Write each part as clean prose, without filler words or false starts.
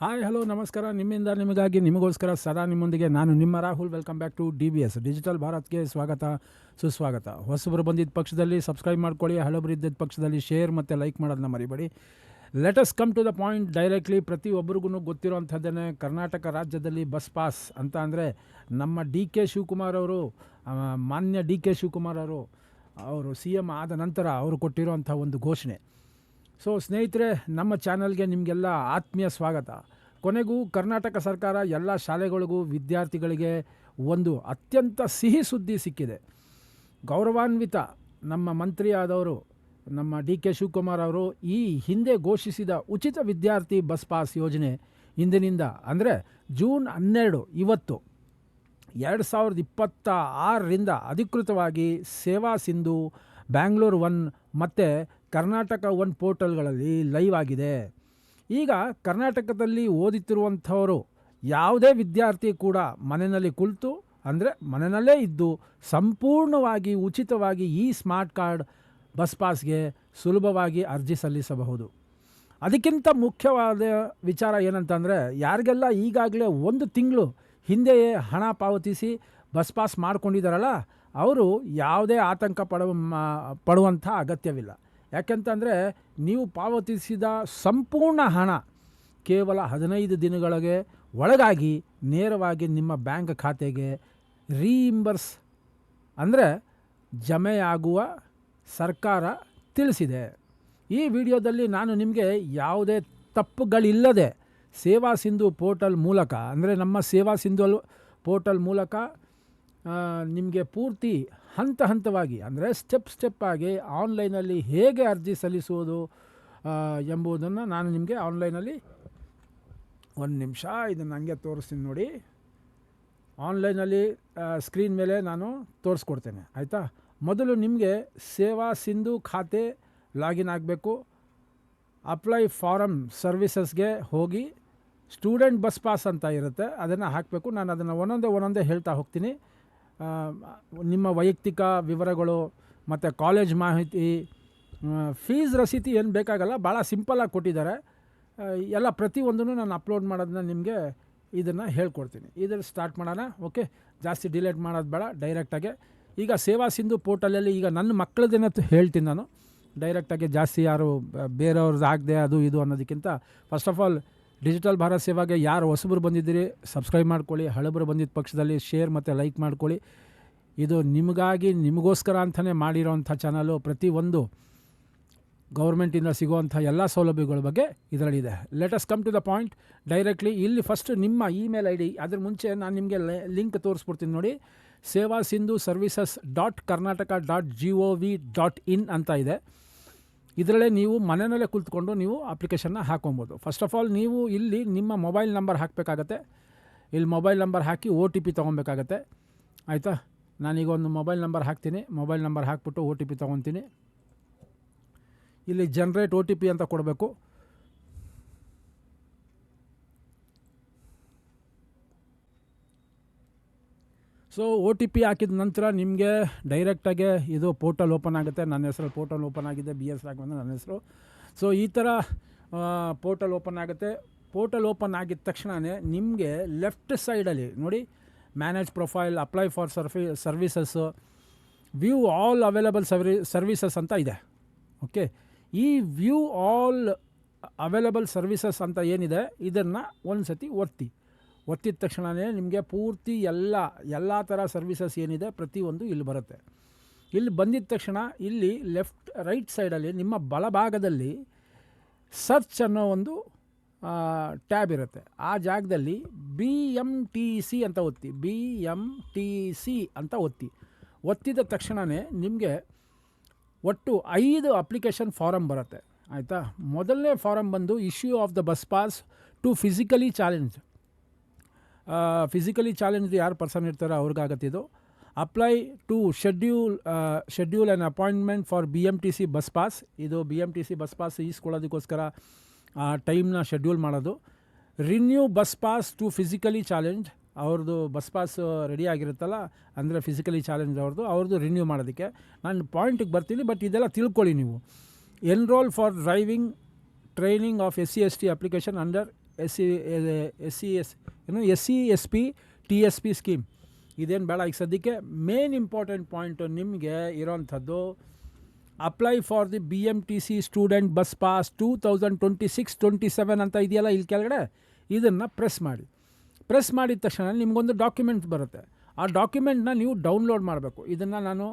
Hi hello ನಮಸ್ಕಾರ. ನಿಮ್ಮಿಂದ ನಿಮಗಾಗಿ ನಿಮಗೋಸ್ಕರ ಸದಾ ನಿಮ್ಮೊಂದಿಗೆ ನಾನು ನಿಮ್ಮ Rahul. Welcome back to DBS digital ಭಾರತ್ಗೆ ಸ್ವಾಗತ ಸುಸ್ವಾಗತ. ಹೊಸಬರು ಬಂದಿದ್ದ ಪಕ್ಷದಲ್ಲಿ ಸಬ್ಸ್ಕ್ರೈಬ್ ಮಾಡ್ಕೊಳ್ಳಿ, ಹಳಬರು ಇದ್ದಿದ್ದ ಪಕ್ಷದಲ್ಲಿ ಶೇರ್ ಮತ್ತು ಲೈಕ್ ಮಾಡೋದನ್ನ ಮರಿಬೇಡಿ. Let us come to the point directly. ಪ್ರತಿಯೊಬ್ಬರಿಗೂ ಗೊತ್ತಿರೋಂಥದ್ದನ್ನೇ, ಕರ್ನಾಟಕ ರಾಜ್ಯದಲ್ಲಿ ಬಸ್ ಪಾಸ್ ಅಂತ ಅಂದರೆ ನಮ್ಮ DK ಶಿವಕುಮಾರ್ ಅವರು, ಮಾನ್ಯ DK ಶಿವಕುಮಾರ್ ಅವರು CM ಆದ ನಂತರ ಅವರು ಕೊಟ್ಟಿರೋಂಥ ಒಂದು ಘೋಷಣೆ. ಸೊ ಸ್ನೇಹಿತರೆ, ನಮ್ಮ ಚಾನಲ್ಗೆ ನಿಮಗೆಲ್ಲ ಆತ್ಮೀಯ ಸ್ವಾಗತ. ಕೊನೆಗೂ ಕರ್ನಾಟಕ ಸರ್ಕಾರ ಎಲ್ಲ ಶಾಲೆಗಳಿಗೂ ವಿದ್ಯಾರ್ಥಿಗಳಿಗೆ ಒಂದು ಅತ್ಯಂತ ಸಿಹಿ ಸುದ್ದಿ ಸಿಕ್ಕಿದೆ. ಗೌರವಾನ್ವಿತ ನಮ್ಮ ಮಂತ್ರಿಯಾದವರು ನಮ್ಮ DK ಶಿವಕುಮಾರ್ ಅವರು ಈ ಹಿಂದೆ ಘೋಷಿಸಿದ ಉಚಿತ ವಿದ್ಯಾರ್ಥಿ ಬಸ್ ಪಾಸ್ ಯೋಜನೆ ಇಂದಿನಿಂದ ಅಂದರೆ ಜೂನ್ 12 ಇವತ್ತು 2026ರಿಂದ ಅಧಿಕೃತವಾಗಿ ಸೇವಾ ಸಿಂಧು, ಬ್ಯಾಂಗ್ಳೂರ್ 1 ಮತ್ತು ಕರ್ನಾಟಕ 1 ಪೋರ್ಟಲ್ಗಳಲ್ಲಿ ಲೈವ್ ಆಗಿದೆ. ಈಗ ಕರ್ನಾಟಕದಲ್ಲಿ ಓದುತ್ತಿರುವಂಥವರು ಯಾವುದೇ ವಿದ್ಯಾರ್ಥಿ ಕೂಡ ಮನೆಯಲ್ಲಿ ಕುಳಿತು ಅಂದರೆ ಮನೆಯಲ್ಲೇ ಇದ್ದು ಸಂಪೂರ್ಣವಾಗಿ ಉಚಿತವಾಗಿ ಈ ಸ್ಮಾರ್ಟ್ ಕಾರ್ಡ್ ಬಸ್ ಪಾಸ್ಗೆ ಸುಲಭವಾಗಿ ಅರ್ಜಿ ಸಲ್ಲಿಸಬಹುದು. ಅದಕ್ಕಿಂತ ಮುಖ್ಯವಾದ ವಿಚಾರ ಏನಂತಂದರೆ, ಯಾರಿಗೆಲ್ಲ ಈಗಾಗಲೇ 1 ತಿಂಗಳು ಹಿಂದೆಯೇ ಹಣ ಪಾವತಿಸಿ ಬಸ್ ಪಾಸ್ ಮಾಡ್ಕೊಂಡಿದ್ದಾರಲ್ಲ, ಅವರು ಯಾವುದೇ ಆತಂಕ ಪಡುವಂಥ ಅಗತ್ಯವಿಲ್ಲ. ಯಾಕೆಂತಂದರೆ ನೀವು ಪಾವತಿಸಿದ ಸಂಪೂರ್ಣ ಹಣ ಕೇವಲ 15 ದಿನಗಳಿಗೆ ಒಳಗಾಗಿ ನೇರವಾಗಿ ನಿಮ್ಮ ಬ್ಯಾಂಕ್ ಖಾತೆಗೆ ರೀಇಂಬರ್ಸ್ ಅಂದರೆ ಜಮೆಯಾಗುವ ಸರ್ಕಾರ ತಿಳಿಸಿದೆ. ಈ ವಿಡಿಯೋದಲ್ಲಿ ನಾನು ನಿಮಗೆ ಯಾವುದೇ ತಪ್ಪುಗಳಿಲ್ಲದೆ ಸೇವಾ ಸಿಂಧು ಪೋರ್ಟಲ್ ಮೂಲಕ ಅಂದರೆ ನಮ್ಮ ಸೇವಾ ಸಿಂಧು ಪೋರ್ಟಲ್ ಮೂಲಕ ನಿಮಗೆ ಪೂರ್ತಿ ಹಂತವಾಗಿ ಅಂದರೆ ಸ್ಟೆಪ್ ಆಗಿ ಆನ್ಲೈನಲ್ಲಿ ಹೇಗೆ ಅರ್ಜಿ ಸಲ್ಲಿಸುವುದು ಎಂಬುದನ್ನು ನಾನು ನಿಮಗೆ ಆನ್ಲೈನಲ್ಲಿ ಒಂದು ನಿಮಿಷ ಇದನ್ನು ಹಂಗೆ ತೋರಿಸ್ತೀನಿ ನೋಡಿ. ಆನ್ಲೈನಲ್ಲಿ ಸ್ಕ್ರೀನ್ ಮೇಲೆ ನಾನು ತೋರಿಸ್ಕೊಡ್ತೇನೆ, ಆಯಿತಾ. ಮೊದಲು ನಿಮಗೆ ಸೇವಾ ಸಿಂಧು ಖಾತೆ ಲಾಗಿನ್ ಆಗಬೇಕು. ಅಪ್ಲೈ ಫಾರಮ್ ಸರ್ವಿಸಸ್ಗೆ ಹೋಗಿ ಸ್ಟೂಡೆಂಟ್ ಬಸ್ ಪಾಸ್ ಅಂತ ಇರುತ್ತೆ, ಅದನ್ನು ಹಾಕಬೇಕು. ನಾನು ಅದನ್ನು ಒಂದೊಂದೇ ಹೇಳ್ತಾ ಹೋಗ್ತೀನಿ. ನಿಮ್ಮ ವೈಯಕ್ತಿಕ ವಿವರಗಳು ಮತ್ತು ಕಾಲೇಜ್ ಮಾಹಿತಿ, ಫೀಸ್ ರಸೀತಿ ಏನು ಬೇಕಾಗಲ್ಲ, ಭಾಳ ಸಿಂಪಲ್ಲಾಗಿ ಕೊಟ್ಟಿದ್ದಾರೆ ಎಲ್ಲ. ಪ್ರತಿಯೊಂದನ್ನು ನಾನು ಅಪ್ಲೋಡ್ ಮಾಡೋದನ್ನ ನಿಮಗೆ ಇದನ್ನು ಹೇಳ್ಕೊಡ್ತೀನಿ. ಇದನ್ನು ಸ್ಟಾರ್ಟ್ ಮಾಡೋಣ. ಓಕೆ, ಜಾಸ್ತಿ ಡಿಲೇಟ್ ಮಾಡೋದು ಬೇಡ, ಡೈರೆಕ್ಟಾಗೆ ಈಗ ಸೇವಾ ಸಿಂಧು ಪೋರ್ಟಲಲ್ಲಿ ಈಗ ನನ್ನ ಮಕ್ಕಳದೇನ ಹೇಳ್ತೀನಿ ನಾನು. ಡೈರೆಕ್ಟಾಗಿ ಜಾಸ್ತಿ ಯಾರು ಬೇರೆಯವ್ರದ್ದು ಆಗದೆ ಅದು ಇದು ಅನ್ನೋದಕ್ಕಿಂತ first of all digital Bharat ಸೇವಾಗೆ ಯಾರು ಹೊಸಬರು ಬಂದಿದ್ದೀರಿ ಸಬ್ಸ್ಕ್ರೈಬ್ ಮಾಡ್ಕೊಳ್ಳಿ, ಹಳಬರು ಬಂದಿದ್ದ ಪಕ್ಷದಲ್ಲಿ ಶೇರ್ ಮತ್ತು ಲೈಕ್ ಮಾಡ್ಕೊಳ್ಳಿ. ಇದು ನಿಮಗೋಸ್ಕರ ಅಂತಲೇ ಮಾಡಿರೋವಂಥ ಚಾನಲು. ಪ್ರತಿಯೊಂದು ಗೌರ್ಮೆಂಟಿಂದ ಸಿಗುವಂಥ ಎಲ್ಲ ಸೌಲಭ್ಯಗಳ ಬಗ್ಗೆ ಇದರಲ್ಲಿದೆ. Let us come to the point directly. ಇಲ್ಲಿ ಫಸ್ಟ್ ನಿಮ್ಮ ಇಮೇಲ್ ID, ಅದ್ರ ಮುಂಚೆ ನಾನು ನಿಮಗೆ ಲಿಂಕ್ ತೋರಿಸ್ಬಿಡ್ತೀನಿ ನೋಡಿ. ಸೇವಾ ಸಿಂಧು ಸರ್ವಿಸಸ್ .karnataka.gov.in ಅಂತ ಇದೆ. ಇದರಲ್ಲೇ ನೀವು ಮನೆಯಲ್ಲೇ ಕುಳಿತುಕೊಂಡು ನೀವು ಅಪ್ಲಿಕೇಶನ್ನ ಹಾಕೊಬೋದು. ಫಸ್ಟ್ ಆಫ್ ಆಲ್ ನೀವು ಇಲ್ಲಿ ನಿಮ್ಮ ಮೊಬೈಲ್ ನಂಬರ್ ಹಾಕಬೇಕಾಗತ್ತೆ. ಇಲ್ಲಿ ಮೊಬೈಲ್ ನಂಬರ್ ಹಾಕಿ OTP ತೊಗೊಬೇಕಾಗತ್ತೆ, ಆಯಿತಾ. ನಾನೀಗ ಒಂದು ಮೊಬೈಲ್ ನಂಬರ್ ಹಾಕ್ತೀನಿ. ಮೊಬೈಲ್ ನಂಬರ್ ಹಾಕ್ಬಿಟ್ಟು OTP ತೊಗೊತೀನಿ. ಇಲ್ಲಿ ಜನ್ರೇಟ್ OTP ಅಂತ ಕೊಡಬೇಕು. ಸೊ OTP ಹಾಕಿದ ನಂತರ ನಿಮಗೆ ಡೈರೆಕ್ಟಾಗೆ ಇದು ಪೋರ್ಟಲ್ ಓಪನ್ ಆಗುತ್ತೆ. ನನ್ನ ಹೆಸರು ಪೋರ್ಟಲ್ ಓಪನ್ ಆಗಿದೆ, BS ರಾಘವೇಂದ್ರ ನನ್ನ ಹೆಸರು. ಸೊ ಈ ಥರ ಪೋರ್ಟಲ್ ಓಪನ್ ಆಗುತ್ತೆ. ಪೋರ್ಟಲ್ ಓಪನ್ ಆಗಿದ ತಕ್ಷಣವೇ ನಿಮಗೆ ಲೆಫ್ಟ್ ಸೈಡಲ್ಲಿ ನೋಡಿ, manage profile, apply for services, view all available services ಅಂತ ಇದೆ. ಓಕೆ, ಈ ವ್ಯೂ ಆಲ್ ಅವೈಲಬಲ್ ಸರ್ವಿಸಸ್ ಅಂತ ಏನಿದೆ ಇದನ್ನು ಒಂದು ಸತಿ ಒತ್ತಿದ ತಕ್ಷಣವೇ ನಿಮಗೆ ಪೂರ್ತಿ ಎಲ್ಲ ಥರ ಸರ್ವಿಸಸ್ ಏನಿದೆ ಪ್ರತಿಯೊಂದು ಇಲ್ಲಿ ಬರುತ್ತೆ. ಇಲ್ಲಿ ಬಂದಿದ್ದ ತಕ್ಷಣ ಇಲ್ಲಿ ರೈಟ್ ಸೈಡಲ್ಲಿ ನಿಮ್ಮ ಬಲಭಾಗದಲ್ಲಿ ಸರ್ಚ್ ಅನ್ನೋ ಒಂದು ಟ್ಯಾಬ್ ಇರುತ್ತೆ. ಆ ಜಾಗದಲ್ಲಿ BMTC ಅಂತ ಒತ್ತಿದ ತಕ್ಷಣವೇ ನಿಮಗೆ ಒಟ್ಟು 5 ಅಪ್ಲಿಕೇಶನ್ ಫಾರಮ್ ಬರುತ್ತೆ, ಆಯಿತಾ. ಮೊದಲನೇ ಫಾರಮ್ ಬಂದು issue of the bus pass to physically challenge ಯಾರು ಪರ್ಸನ್ ಇರ್ತಾರೋ ಅವ್ರಿಗಾಗತ್ತೆ ಇದು. Apply to schedule an appointment for BMTC bus pass. ಇದು BMTC ಬಸ್ ಪಾಸ್ ಈಸ್ಕೊಳ್ಳೋದಕ್ಕೋಸ್ಕರ ಟೈಮ್ನ ಶೆಡ್ಯೂಲ್ ಮಾಡೋದು. Renew bus pass to physically challenge, ಅವ್ರದ್ದು ಬಸ್ ಪಾಸ್ ರೆಡಿ ಆಗಿರುತ್ತಲ್ಲ ಅಂದರೆ ಫಿಸಿಕಲಿ ಚಾಲೆಂಜ್ ಅವ್ರದ್ದು ರಿನ್ಯೂ ಮಾಡೋದಕ್ಕೆ. ನಾನು ಪಾಯಿಂಟಿಗೆ ಬರ್ತೀನಿ, ಬಟ್ ಇದೆಲ್ಲ ತಿಳ್ಕೊಳ್ಳಿ ನೀವು. Enrol for driving training of SC ST application under SC/ST TSP scheme ಇದೇನು ಬೇಡ. ಈಗ ಸದ್ಯಕ್ಕೆ ಮೇನ್ ಇಂಪಾರ್ಟೆಂಟ್ ಪಾಯಿಂಟು ನಿಮಗೆ ಇರೋಂಥದ್ದು apply for the BMTC student bus pass 2026-27 ಅಂತ ಇದೆಯಲ್ಲ ಇಲ್ಲಿ ಕೆಳಗಡೆ, ಇದನ್ನು ಪ್ರೆಸ್ ಮಾಡಿದ ತಕ್ಷಣ ನಿಮಗೊಂದು ಡಾಕ್ಯುಮೆಂಟ್ ಬರುತ್ತೆ. ಆ ಡಾಕ್ಯುಮೆಂಟ್ನ ನೀವು ಡೌನ್ಲೋಡ್ ಮಾಡಬೇಕು. ಇದನ್ನು ನಾನು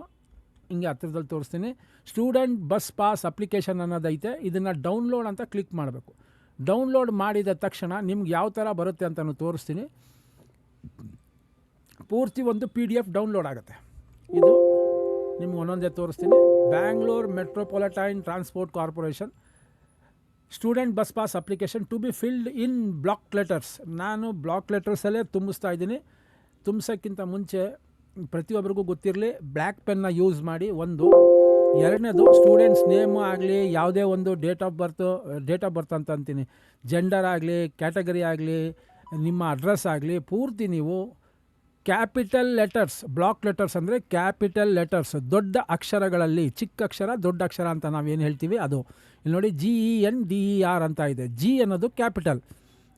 ಹಿಂಗೆ ಹತ್ತಿರದಲ್ಲಿ ತೋರಿಸ್ತೀನಿ. ಸ್ಟೂಡೆಂಟ್ ಬಸ್ ಪಾಸ್ ಅಪ್ಲಿಕೇಶನ್ ಅನ್ನೋದೈತೆ, ಇದನ್ನು ಡೌನ್ಲೋಡ್ ಅಂತ ಕ್ಲಿಕ್ ಮಾಡಬೇಕು. ಡೌನ್ಲೋಡ್ ಮಾಡಿದ ತಕ್ಷಣ ನಿಮ್ಗೆ ಯಾವ ಥರ ಬರುತ್ತೆ ಅಂತಲೂ ತೋರಿಸ್ತೀನಿ. ಪೂರ್ತಿ ಒಂದು PDF ಡೌನ್ಲೋಡ್ ಆಗುತ್ತೆ. ಇದು ನಿಮ್ಗೆ ಒಂದೊಂದೇ ತೋರಿಸ್ತೀನಿ. Bangalore metropolitan transport corporation student bus pass application to be filled in block letters. ನಾನು ಬ್ಲಾಕ್ ಲೆಟರ್ಸಲ್ಲೇ ತುಂಬಿಸ್ತಾ ಇದ್ದೀನಿ. ತುಂಬಿಸೋಕ್ಕಿಂತ ಮುಂಚೆ ಪ್ರತಿಯೊಬ್ಬರಿಗೂ ಗೊತ್ತಿರಲಿ, ಬ್ಲ್ಯಾಕ್ ಪೆನ್ನ ಯೂಸ್ ಮಾಡಿ. ಒಂದು ಎರಡನೇದು ಸ್ಟೂಡೆಂಟ್ಸ್ ನೇಮು ಆಗಲಿ, ಯಾವುದೇ ಒಂದು ಡೇಟ್ ಆಫ್ ಬರ್ತ್ ಅಂತ ಅಂತೀನಿ, ಜೆಂಡರ್ ಆಗಲಿ, ಕ್ಯಾಟಗರಿ ಆಗಲಿ, ನಿಮ್ಮ ಅಡ್ರೆಸ್ ಆಗಲಿ, ಪೂರ್ತಿ ನೀವು ಕ್ಯಾಪಿಟಲ್ ಲೆಟರ್ಸ್, ಬ್ಲಾಕ್ ಲೆಟರ್ಸ್ ಅಂದರೆ ಕ್ಯಾಪಿಟಲ್ ಲೆಟರ್ಸ್, ದೊಡ್ಡ ಅಕ್ಷರಗಳಲ್ಲಿ, ಚಿಕ್ಕ ಅಕ್ಷರ ದೊಡ್ಡ ಅಕ್ಷರ ಅಂತ ನಾವೇನು ಹೇಳ್ತೀವಿ ಅದು. ಇಲ್ಲಿ ನೋಡಿ GENDER ಅಂತ ಇದೆ. G ಅನ್ನೋದು ಕ್ಯಾಪಿಟಲ್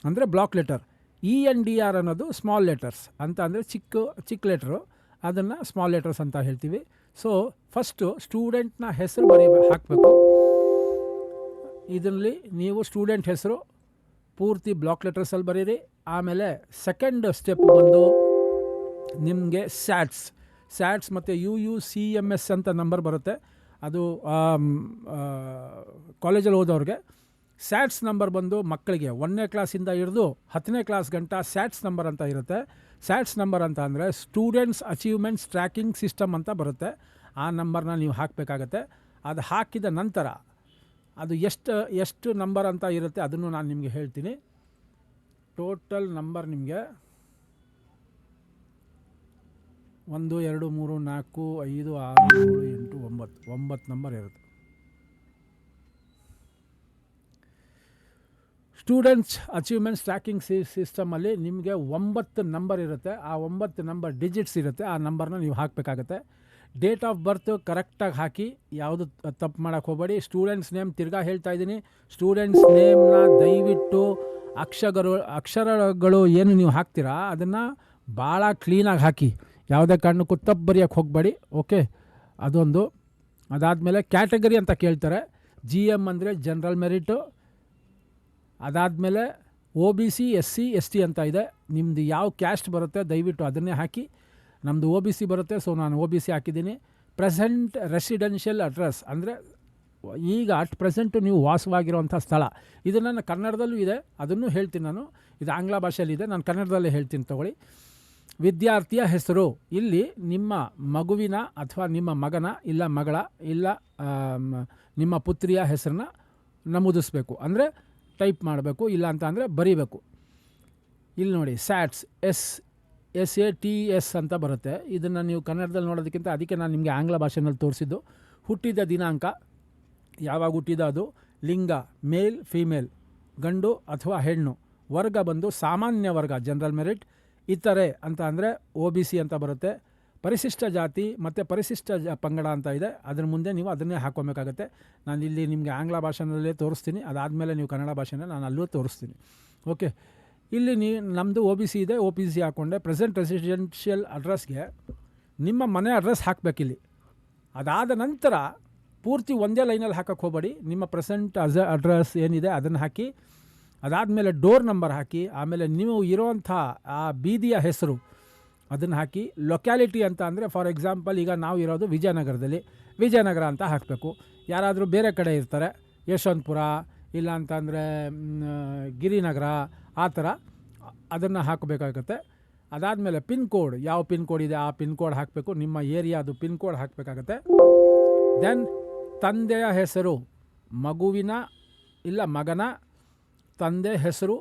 ಅಂದರೆ ಬ್ಲಾಕ್ ಲೆಟರ್, ENDR ಅನ್ನೋದು ಸ್ಮಾಲ್ ಲೆಟರ್ಸ್ ಅಂತ ಅಂದರೆ ಚಿಕ್ಕ ಲೆಟ್ರು, ಅದನ್ನು ಸ್ಮಾಲ್ ಲೆಟರ್ಸ್ ಅಂತ ಹೇಳ್ತೀವಿ. ಸೊ ಫಸ್ಟು ಸ್ಟೂಡೆಂಟ್ನ ಹೆಸರು ಹಾಕಬೇಕು. ಇದರಲ್ಲಿ ನೀವು ಸ್ಟೂಡೆಂಟ್ ಹೆಸರು ಪೂರ್ತಿ ಬ್ಲಾಕ್ ಲೆಟರ್ಸಲ್ಲಿ ಬರೀರಿ. ಆಮೇಲೆ ಸೆಕೆಂಡ್ ಸ್ಟೆಪ್ ಬಂದು ನಿಮಗೆ ಸ್ಯಾಟ್ಸ್ ಮತ್ತು UUCMS ಅಂತ ನಂಬರ್ ಬರುತ್ತೆ. ಅದು ಕಾಲೇಜಲ್ಲಿ ಓದೋರಿಗೆ. ಸ್ಯಾಟ್ಸ್ ನಂಬರ್ ಬಂದು ಮಕ್ಕಳಿಗೆ 1ನೇ ಕ್ಲಾಸಿಂದ ಹಿಡಿದು 10ನೇ ಕ್ಲಾಸ್ ಗಂಟ ಸ್ಯಾಟ್ಸ್ ನಂಬರ್ ಅಂತ ಇರುತ್ತೆ. ಸ್ಯಾಟ್ಸ್ ನಂಬರ್ ಅಂತ ಅಂದರೆ ಸ್ಟೂಡೆಂಟ್ಸ್ ಅಚೀವ್ಮೆಂಟ್ಸ್ ಟ್ರ್ಯಾಕಿಂಗ್ ಸಿಸ್ಟಮ್ ಅಂತ ಬರುತ್ತೆ. ಆ ನಂಬರ್ನ ನೀವು ಹಾಕಬೇಕಾಗತ್ತೆ. ಅದು ಹಾಕಿದ ನಂತರ ಅದು ಎಷ್ಟು ನಂಬರ್ ಅಂತ ಇರುತ್ತೆ ಅದನ್ನು ನಾನು ನಿಮಗೆ ಹೇಳ್ತೀನಿ. ಟೋಟಲ್ ನಂಬರ್ ನಿಮಗೆ 1 2 3 4 5 6 7 8 9 ನಂಬರ್ ಇರುತ್ತೆ. ಸ್ಟೂಡೆಂಟ್ಸ್ ಅಚೀವ್ಮೆಂಟ್ಸ್ ಟ್ರ್ಯಾಕಿಂಗ್ ಸಿಸ್ಟಮಲ್ಲಿ ನಿಮಗೆ 9 ನಂಬರ್ ಇರುತ್ತೆ. ಆ 9 ನಂಬರ್ ಡಿಜಿಟ್ಸ್ ಇರುತ್ತೆ. ಆ ನಂಬರ್ನ ನೀವು ಹಾಕಬೇಕಾಗತ್ತೆ. ಡೇಟ್ ಆಫ್ ಬರ್ತ್ ಕರೆಕ್ಟಾಗಿ ಹಾಕಿ, ಯಾವುದು ತಪ್ಪು ಮಾಡೋಕ್ಕೆ ಹೋಗಬೇಡಿ. ಸ್ಟೂಡೆಂಟ್ಸ್ ನೇಮ್ ತಿರ್ಗಾ ಹೇಳ್ತಾ ಇದ್ದೀನಿ, ಸ್ಟೂಡೆಂಟ್ಸ್ ನೇಮ್ನ ದಯವಿಟ್ಟು ಅಕ್ಷರಗಳು ಏನು ನೀವು ಹಾಕ್ತೀರಾ ಅದನ್ನು ಭಾಳ ಕ್ಲೀನಾಗಿ ಹಾಕಿ, ಯಾವುದೇ ಕಾರಣಕ್ಕೂ ತಪ್ಪು ಬರೆಯೋಕ್ಕೆ ಹೋಗಬೇಡಿ. ಓಕೆ, ಅದೊಂದು. ಅದಾದಮೇಲೆ ಕ್ಯಾಟಗರಿ ಅಂತ ಕೇಳ್ತಾರೆ. GM ಅಂದರೆ ಜನರಲ್ ಮೆರಿಟು. ಅದಾದಮೇಲೆ OBC SC ST ಅಂತ ಇದೆ. ನಿಮ್ಮದು ಯಾವ ಕ್ಯಾಸ್ಟ್ ಬರುತ್ತೆ ದಯವಿಟ್ಟು ಅದನ್ನೇ ಹಾಕಿ. ನಮ್ಮದು OBC ಬರುತ್ತೆ, ಸೊ ನಾನು OBC ಹಾಕಿದ್ದೀನಿ. ಪ್ರೆಸೆಂಟ್ ರೆಸಿಡೆನ್ಷಿಯಲ್ ಅಡ್ರೆಸ್ ಅಂದರೆ ಈಗ ಅಟ್ ಪ್ರೆಸೆಂಟು ನೀವು ವಾಸವಾಗಿರುವಂಥ ಸ್ಥಳ. ಇದು ನನ್ನ ಕನ್ನಡದಲ್ಲೂ ಇದೆ, ಅದನ್ನು ಹೇಳ್ತೀನಿ ನಾನು. ಇದು ಆಂಗ್ಲ ಭಾಷೆಯಲ್ಲಿದೆ, ನಾನು ಕನ್ನಡದಲ್ಲೇ ಹೇಳ್ತೀನಿ ತಗೊಳ್ಳಿ. ವಿದ್ಯಾರ್ಥಿಯ ಹೆಸರು, ಇಲ್ಲಿ ನಿಮ್ಮ ಮಗುವಿನ ಅಥವಾ ನಿಮ್ಮ ಮಗನ ಇಲ್ಲ ಮಗಳ ಇಲ್ಲ ನಿಮ್ಮ ಪುತ್ರಿಯ ಹೆಸರನ್ನ ನಮೂದಿಸಬೇಕು. ಅಂದರೆ ಟೈಪ್ ಮಾಡಬೇಕು, ಇಲ್ಲ ಅಂತ ಅಂದರೆ ಬರೀಬೇಕು. ಇಲ್ಲಿ ನೋಡಿ ಸ್ಯಾಟ್ಸ್ SATS ಅಂತ ಬರುತ್ತೆ. ಇದನ್ನು ನೀವು ಕನ್ನಡದಲ್ಲಿ ನೋಡೋದಕ್ಕಿಂತ ಅದಕ್ಕೆ ನಾನು ನಿಮಗೆ ಆಂಗ್ಲ ಭಾಷೆನಲ್ಲಿ ತೋರಿಸಿದ್ದು. ಹುಟ್ಟಿದ ದಿನಾಂಕ, ಯಾವಾಗ ಹುಟ್ಟಿದ ಅದು, ಲಿಂಗ ಮೇಲ್ ಫೀಮೇಲ್, ಗಂಡು ಅಥವಾ ಹೆಣ್ಣು, ವರ್ಗ ಬಂದು ಸಾಮಾನ್ಯ ವರ್ಗ ಜನರಲ್ ಮೆರಿಟ್, ಇತರೆ ಅಂತ ಅಂದರೆ OBC ಅಂತ ಬರುತ್ತೆ. ಪರಿಶಿಷ್ಟ ಜಾತಿ ಮತ್ತು ಪರಿಶಿಷ್ಟ ಪಂಗಡ ಅಂತ ಇದೆ, ಅದ್ರ ಮುಂದೆ ನೀವು ಅದನ್ನೇ ಹಾಕ್ಕೊಬೇಕಾಗತ್ತೆ. ನಾನು ಇಲ್ಲಿ ನಿಮಗೆ ಆಂಗ್ಲ ಭಾಷೆನಲ್ಲೇ ತೋರಿಸ್ತೀನಿ, ಅದಾದಮೇಲೆ ನೀವು ಕನ್ನಡ ಭಾಷೆನ ನಾನು ಅಲ್ಲೂ ತೋರಿಸ್ತೀನಿ. ಓಕೆ, ಇಲ್ಲಿ ನಮ್ಮದು OBC ಇದೆ, OBC ಹಾಕ್ಕೊಂಡೆ. ಪ್ರೆಸೆಂಟ್ ರೆಸಿಡೆನ್ಷಿಯಲ್ ಅಡ್ರೆಸ್ಗೆ ನಿಮ್ಮ ಮನೆ ಅಡ್ರೆಸ್ ಹಾಕಬೇಕಿಲ್ಲಿ. ಅದಾದ ನಂತರ ಪೂರ್ತಿ ಒಂದೇ ಲೈನಲ್ಲಿ ಹಾಕೋಕ್ಕೆ ಹೋಗಬೇಡಿ. ನಿಮ್ಮ ಪ್ರೆಸೆಂಟ್ ಅಡ್ರೆಸ್ ಏನಿದೆ ಅದನ್ನು ಹಾಕಿ, ಅದಾದಮೇಲೆ ಡೋರ್ ನಂಬರ್ ಹಾಕಿ, ಆಮೇಲೆ ನೀವು ಇರೋವಂಥ ಆ ಬೀದಿಯ ಹೆಸರು ಅದನ್ನು ಹಾಕಿ. ಲೊಕ್ಯಾಲಿಟಿ ಅಂತ ಅಂದರೆ ಫಾರ್ ಎಕ್ಸಾಂಪಲ್ ಈಗ ನಾವು ಇರೋದು ವಿಜಯನಗರದಲ್ಲಿ, ವಿಜಯನಗರ ಅಂತ ಹಾಕಬೇಕು. ಯಾರಾದರೂ ಬೇರೆ ಕಡೆ ಇರ್ತಾರೆ, ಯಶವಂತಪುರ ಇಲ್ಲ ಅಂತಂದರೆ ಗಿರಿನಗರ, ಆ ಥರ ಅದನ್ನು ಹಾಕಬೇಕಾಗತ್ತೆ. ಅದಾದಮೇಲೆ ಪಿನ್ ಕೋಡ್, ಯಾವ ಪಿನ್ ಕೋಡ್ ಇದೆ ಆ ಪಿನ್ ಕೋಡ್ ಹಾಕಬೇಕು. ನಿಮ್ಮ ಏರಿಯಾದು ಪಿನ್ ಕೋಡ್ ಹಾಕಬೇಕಾಗತ್ತೆ. ದೆನ್ ತಂದೆಯ ಹೆಸರು, ಮಗುವಿನ ಇಲ್ಲ ಮಗನ ತಂದೆ ಹೆಸರು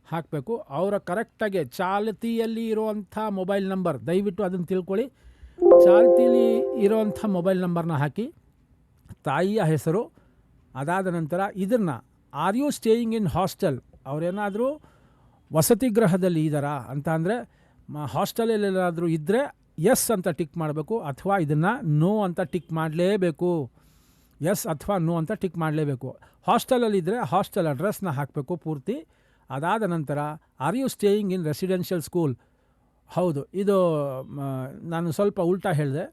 ಹಾಕಬೇಕು. ಅವರ ಕರೆಕ್ಟಾಗಿ ಚಾಲ್ತಿಯಲ್ಲಿ ಇರುವಂಥ ಮೊಬೈಲ್ ನಂಬರ್, ದಯವಿಟ್ಟು ಅದನ್ನು ತಿಳ್ಕೊಳ್ಳಿ. ಚಾಲ್ತಿಲಿ ಇರೋವಂಥ ಮೊಬೈಲ್ ನಂಬರ್ನ ಹಾಕಿ. ತಾಯಿಯ ಹೆಸರು, ಅದಾದ ನಂತರ ಇದನ್ನು are you staying in hostel, ಅವರೇನಾದರೂ ವಸತಿ ಗೃಹದಲ್ಲಿ ಇದ್ದಾರಾ ಅಂತ ಅಂದರೆ ಹಾಸ್ಟೆಲಲ್ಲೇನಾದರೂ ಇದ್ದರೆ ಎಸ್ ಅಂತ ಟಿಕ್ ಮಾಡಬೇಕು, ಅಥವಾ ಇದನ್ನು ನೋ ಅಂತ ಟಿಕ್ ಮಾಡಲೇಬೇಕು. ಎಸ್ ಅಥವಾ ನೋ ಅಂತ ಟಿಕ್ ಮಾಡಲೇಬೇಕು. ಹಾಸ್ಟೆಲಲ್ಲಿದ್ದರೆ ಹಾಸ್ಟೆಲ್ ಅಡ್ರೆಸ್ನ ಹಾಕಬೇಕು ಪೂರ್ತಿ. ಅದಾದ ನಂತರ are you staying in residential school? ಹೌದು, ಇದು ನಾನು ಸ್ವಲ್ಪ ಉಲ್ಟಾ ಹೇಳಿದೆ.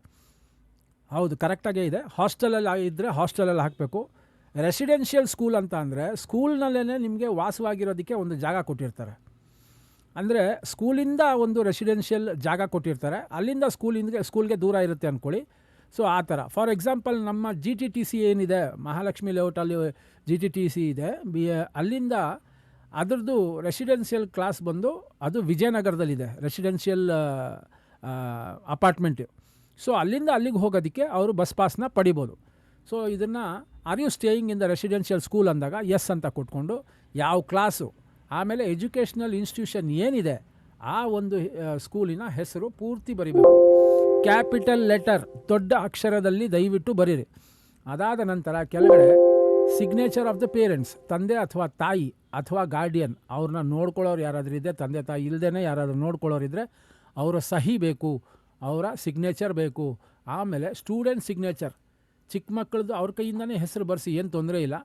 ಹೌದು, ಕರೆಕ್ಟಾಗೇ ಇದೆ. ಹಾಸ್ಟೆಲಲ್ಲಿ ಇದ್ದರೆ ಹಾಸ್ಟೆಲಲ್ಲಿ ಹಾಕಬೇಕು. ರೆಸಿಡೆನ್ಷಿಯಲ್ ಸ್ಕೂಲ್ ಅಂತ ಅಂದರೆ ಸ್ಕೂಲ್ನಲ್ಲೇ ನಿಮಗೆ ವಾಸವಾಗಿರೋದಕ್ಕೆ ಒಂದು ಜಾಗ ಕೊಟ್ಟಿರ್ತಾರೆ. ಅಂದರೆ ಸ್ಕೂಲಿಂದ ಒಂದು ರೆಸಿಡೆನ್ಷಿಯಲ್ ಜಾಗ ಕೊಟ್ಟಿರ್ತಾರೆ, ಅಲ್ಲಿಂದ ಸ್ಕೂಲ್ಗೆ ದೂರ ಇರುತ್ತೆ ಅಂದ್ಕೊಳ್ಳಿ. ಸೊ ಆ ಥರ. ಫಾರ್ ಎಕ್ಸಾಂಪಲ್ ನಮ್ಮ GTTC ಏನಿದೆ, ಮಹಾಲಕ್ಷ್ಮಿ ಲೇಔಟಲ್ಲಿ GTTC ಇದೆ, ಅಲ್ಲಿಂದ ಅದರದ್ದು ರೆಸಿಡೆನ್ಷಿಯಲ್ ಕ್ಲಾಸ್ ಬಂದು ಅದು ವಿಜಯನಗರದಲ್ಲಿದೆ, ರೆಸಿಡೆನ್ಷಿಯಲ್ ಅಪಾರ್ಟ್ಮೆಂಟು. ಸೊ ಅಲ್ಲಿಂದ ಅಲ್ಲಿಗೆ ಹೋಗೋದಕ್ಕೆ ಅವರು ಬಸ್ ಪಾಸ್ನ ಪಡಿಬೋದು. ಸೊ ಇದನ್ನು are you staying in the residential school ಅಂದಾಗ ಎಸ್ ಅಂತ ಕೊಟ್ಕೊಂಡು ಯಾವ ಕ್ಲಾಸು, ಆಮೇಲೆ ಎಜುಕೇಷ್ನಲ್ ಇನ್ಸ್ಟಿಟ್ಯೂಷನ್ ಏನಿದೆ ಆ ಒಂದು ಸ್ಕೂಲಿನ ಹೆಸರು ಪೂರ್ತಿ ಬರಿಬೇಕು. ಕ್ಯಾಪಿಟಲ್ ಲೆಟರ್, ದೊಡ್ಡ ಅಕ್ಷರದಲ್ಲಿ ದಯವಿಟ್ಟು ಬರೀರಿ. ಅದಾದ ನಂತರ ಕೆಳಗಡೆ ಸಿಗ್ನೇಚರ್ ಆಫ್ ದ ಪೇರೆಂಟ್ಸ್, ತಂದೆ ಅಥವಾ ತಾಯಿ ಅಥವಾ ಗಾರ್ಡಿಯನ್, ಅವ್ರನ್ನ ನೋಡ್ಕೊಳ್ಳೋರು ಯಾರಾದರೂ ಇದೆ, ತಂದೆ ತಾಯಿ ಇಲ್ಲದೇ ಯಾರಾದರೂ ನೋಡ್ಕೊಳ್ಳೋರಿದ್ದರೆ ಅವರ ಸಹಿ ಬೇಕು, ಅವರ ಸಿಗ್ನೇಚರ್ ಬೇಕು. ಆಮೇಲೆ ಸ್ಟೂಡೆಂಟ್ ಸಿಗ್ನೇಚರ್, ಚಿಕ್ಕ ಮಕ್ಕಳದ್ದು ಅವ್ರ ಕೈಯಿಂದನೇ ಹೆಸರು ಬರೆಸಿ, ಏನು ತೊಂದರೆ ಇಲ್ಲ,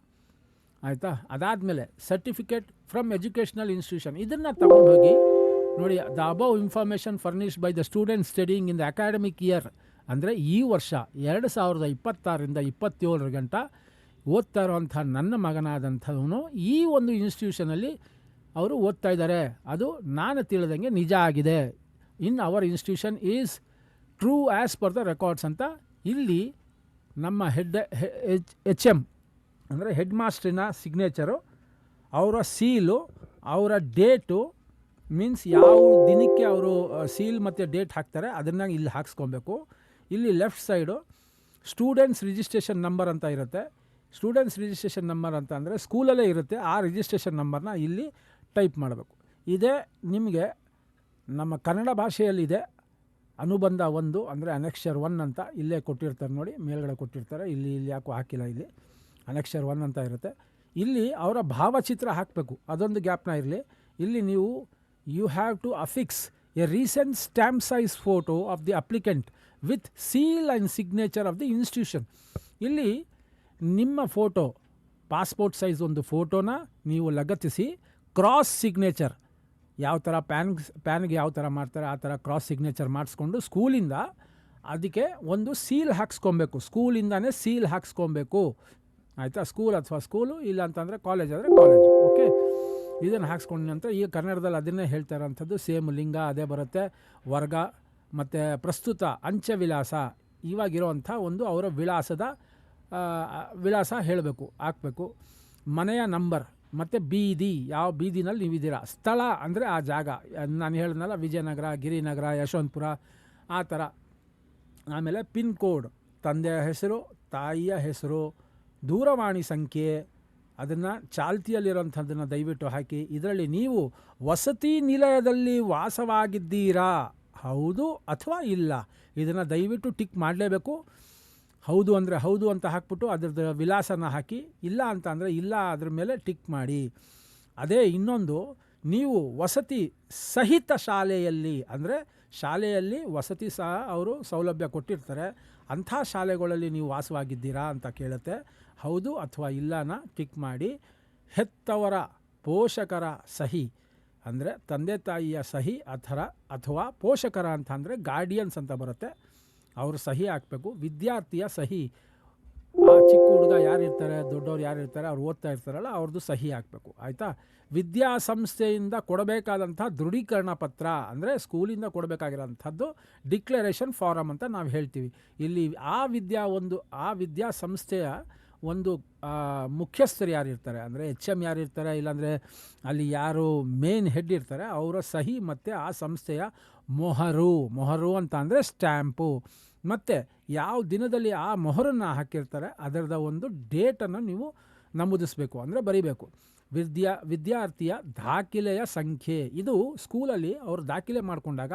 ಆಯಿತಾ. ಅದಾದಮೇಲೆ ಸರ್ಟಿಫಿಕೇಟ್ ಫ್ರಮ್ ಎಜುಕೇಷ್ನಲ್ ಇನ್ಸ್ಟಿಟ್ಯೂಷನ್, ಇದನ್ನು ತಗೊಂಡು ಹೋಗಿ ನೋಡಿ. The above information furnished by the student studying in the academic year, ಅಂದರೆ ಈ ವರ್ಷ 2026ರಿಂದ 27 ಗಂಟ ಓದ್ತಾ ಇರೋವಂಥ ನನ್ನ ಮಗನಾದಂಥವನು ಈ ಒಂದು ಇನ್ಸ್ಟಿಟ್ಯೂಷನಲ್ಲಿ ಅವರು ಓದ್ತಾ ಇದ್ದಾರೆ, ಅದು ನಾನು ತಿಳಿದಂಗೆ ನಿಜ ಆಗಿದೆ. In our institution is true as per the records ಅಂತ ಇಲ್ಲಿ ನಮ್ಮ HM ಅಂದರೆ ಹೆಡ್ ಮಾಸ್ಟ್ರಿನ ಸಿಗ್ನೇಚರು, ಅವರ ಸೀಲು, ಅವರ ಡೇಟು, ಮೀನ್ಸ್ ಯಾವ ದಿನಕ್ಕೆ ಅವರು ಸೀಲ್ ಮತ್ತು ಡೇಟ್ ಹಾಕ್ತಾರೆ ಅದನ್ನು ಇಲ್ಲಿ ಹಾಕ್ಸ್ಕೊಬೇಕು. ಇಲ್ಲಿ left side students registration number ಅಂತ ಇರುತ್ತೆ. ಸ್ಟೂಡೆಂಟ್ಸ್ ರಿಜಿಸ್ಟ್ರೇಷನ್ ನಂಬರ್ ಅಂತ ಅಂದರೆ ಸ್ಕೂಲಲ್ಲೇ ಇರುತ್ತೆ, ಆ ರಿಜಿಸ್ಟ್ರೇಷನ್ ನಂಬರ್ನ ಇಲ್ಲಿ ಟೈಪ್ ಮಾಡಬೇಕು. ಇದೇ ನಿಮಗೆ ನಮ್ಮ ಕನ್ನಡ ಭಾಷೆಯಲ್ಲಿದೆ ಅನುಬಂಧ 1 ಅಂದರೆ ಅನೆಕ್ಷರ್ 1 ಅಂತ ಇಲ್ಲೇ ಕೊಟ್ಟಿರ್ತಾರೆ ನೋಡಿ, ಮೇಲ್ಗಡೆ ಕೊಟ್ಟಿರ್ತಾರೆ. ಇಲ್ಲಿ ಯಾಕೋ ಹಾಕಿಲ್ಲ, ಇಲ್ಲಿ ಅನೆಕ್ಷರ್ 1 ಅಂತ ಇರುತ್ತೆ. ಇಲ್ಲಿ ಅವರ ಭಾವಚಿತ್ರ ಹಾಕಬೇಕು, ಅದೊಂದು ಗ್ಯಾಪ್ನ ಇರಲಿ. ಇಲ್ಲಿ ನೀವು you have to affix a recent stamp size photo of the applicant with seal and signature of the institution. ಇಲ್ಲಿ ನಿಮ್ಮ ಫೋಟೋ, ಪಾಸ್ಪೋರ್ಟ್ ಸೈಜ್ ಒಂದು ಫೋಟೋನ ನೀವು ಲಗತ್ತಿಸಿ ಕ್ರಾಸ್ ಸಿಗ್ನೇಚರ್, ಯಾವ ಥರ ಪ್ಯಾನ್ಗೆ ಯಾವ ಥರ ಮಾಡ್ತಾರೆ ಆ ಥರ ಕ್ರಾಸ್ ಸಿಗ್ನೇಚರ್ ಮಾಡಿಸ್ಕೊಂಡು ಸ್ಕೂಲಿಂದ ಅದಕ್ಕೆ ಒಂದು ಸೀಲ್ ಹಾಕ್ಸ್ಕೊಬೇಕು, ಸ್ಕೂಲಿಂದನೇ ಸೀಲ್ ಹಾಕ್ಸ್ಕೊಬೇಕು, ಆಯಿತಾ. ಸ್ಕೂಲ್ ಅಥವಾ ಸ್ಕೂಲು, ಇಲ್ಲ ಅಂತಂದರೆ ಕಾಲೇಜ್ ಆದರೆ ಕಾಲೇಜು. ಓಕೆ, ಇದನ್ನು ಹಾಕ್ಸ್ಕೊಂಡ ನಂತರ ಈಗ ಕನ್ನಡದಲ್ಲಿ ಅದನ್ನೇ ಹೇಳ್ತಾ ಇರೋಂಥದ್ದು, ಸೇಮ್ ಲಿಂಗ ಅದೇ ಬರುತ್ತೆ, ವರ್ಗ ಮತ್ತು ಪ್ರಸ್ತುತ ಅಂಚೆ ವಿಳಾಸ, ಇವಾಗಿರೋವಂಥ ಒಂದು ಅವರ ವಿಳಾಸ ಹೇಳಬೇಕು, ಹಾಕಬೇಕು. ಮನೆಯ ನಂಬರ್ ಮತ್ತು ಬೀದಿ, ಯಾವ ಬೀದಿನಲ್ಲಿ ನೀವಿದ್ದೀರಾ, ಸ್ಥಳ ಅಂದರೆ ಆ ಜಾಗ, ನಾನು ಹೇಳಿದ್ನಲ್ಲ ವಿಜಯನಗರ, ಗಿರಿನಗರ, ಯಶವಂತಪುರ ಆ ಥರ. ಆಮೇಲೆ ಪಿನ್ ಕೋಡ್, ತಂದೆಯ ಹೆಸರು, ತಾಯಿಯ ಹೆಸರು, ದೂರವಾಣಿ ಸಂಖ್ಯೆ, ಅದನ್ನು ಚಾಲ್ತಿಯಲ್ಲಿರೋಂಥದ್ದನ್ನು ದಯವಿಟ್ಟು ಹಾಕಿ. ಇದರಲ್ಲಿ ನೀವು ವಸತಿ ನಿಲಯದಲ್ಲಿ ವಾಸವಾಗಿದ್ದೀರಾ, ಹೌದು ಅಥವಾ ಇಲ್ಲ, ಇದನ್ನು ದಯವಿಟ್ಟು ಟಿಕ್ ಮಾಡಲೇಬೇಕು. ಹೌದು ಅಂದರೆ ಹೌದು ಅಂತ ಹಾಕ್ಬಿಟ್ಟು ಅದ್ರದ್ದು ವಿಳಾಸನ ಹಾಕಿ, ಇಲ್ಲ ಅಂತ ಅಂದರೆ ಇಲ್ಲ ಅದ್ರ ಮೇಲೆ ಟಿಕ್ ಮಾಡಿ. ಅದೇ ಇನ್ನೊಂದು, ನೀವು ವಸತಿ ಸಹಿತ ಶಾಲೆಯಲ್ಲಿ, ಅಂದರೆ ಶಾಲೆಯಲ್ಲಿ ವಸತಿ ಸಹ ಅವರು ಸೌಲಭ್ಯ ಕೊಟ್ಟಿರ್ತಾರೆ, ಅಂಥ ಶಾಲೆಗಳಲ್ಲಿ ನೀವು ವಾಸವಾಗಿದ್ದೀರಾ ಅಂತ ಕೇಳುತ್ತೆ. ಹೌದು ಅಥವಾ ಇಲ್ಲನ ಟಿಕ್ ಮಾಡಿ. ಹೆತ್ತವರ ಪೋಷಕರ ಸಹಿ ಅಂದರೆ ತಂದೆ ತಾಯಿಯ ಸಹಿ ಅಥವಾ ಪೋಷಕರ ಅಂತ ಅಂದರೆ ಗಾರ್ಡಿಯನ್ಸ್ ಅಂತ ಬರುತ್ತೆ, ಅವರು ಸಹಿ ಹಾಕಬೇಕು. ವಿದ್ಯಾರ್ಥಿಯ ಸಹಿ, ಆ ಚಿಕ್ಕ ಹುಡುಗ ಯಾರಿರ್ತಾರೆ, ದೊಡ್ಡವ್ರು ಯಾರಿರ್ತಾರೆ, ಅವ್ರು ಓದ್ತಾ ಇರ್ತಾರಲ್ಲ ಅವ್ರದ್ದು ಸಹಿ ಹಾಕಬೇಕು, ಆಯಿತಾ. ವಿದ್ಯಾಸಂಸ್ಥೆಯಿಂದ ಕೊಡಬೇಕಾದಂಥ ದೃಢೀಕರಣ ಪತ್ರ ಅಂದರೆ ಸ್ಕೂಲಿಂದ ಕೊಡಬೇಕಾಗಿರೋಂಥದ್ದು ಡಿಕ್ಲರೇಷನ್ ಫಾರಮ್ ಅಂತ ನಾವು ಹೇಳ್ತೀವಿ. ಇಲ್ಲಿ ಆ ವಿದ್ಯಾಸಂಸ್ಥೆಯ ಒಂದು ಮುಖ್ಯಸ್ಥರು ಯಾರಿರ್ತಾರೆ ಅಂದರೆ HM ಯಾರಿರ್ತಾರೆ, ಇಲ್ಲಾಂದರೆ ಅಲ್ಲಿ ಯಾರು ಮೇನ್ ಹೆಡ್ ಇರ್ತಾರೆ ಅವರ ಸಹಿ ಮತ್ತು ಆ ಸಂಸ್ಥೆಯ ಮೊಹರು ಅಂತ ಅಂದರೆ ಸ್ಟ್ಯಾಂಪು, ಮತ್ತು ಯಾವ ದಿನದಲ್ಲಿ ಆ ಮೊಹರನ್ನು ಹಾಕಿರ್ತಾರೆ ಅದರದ ಒಂದು ಡೇಟನ್ನು ನೀವು ನಮೂದಿಸಬೇಕು, ಅಂದರೆ ಬರೀಬೇಕು. ವಿದ್ಯಾರ್ಥಿಯ ದಾಖಲೆಯ ಸಂಖ್ಯೆ, ಇದು ಸ್ಕೂಲಲ್ಲಿ ಅವರು ದಾಖಲೆ ಮಾಡಿಕೊಂಡಾಗ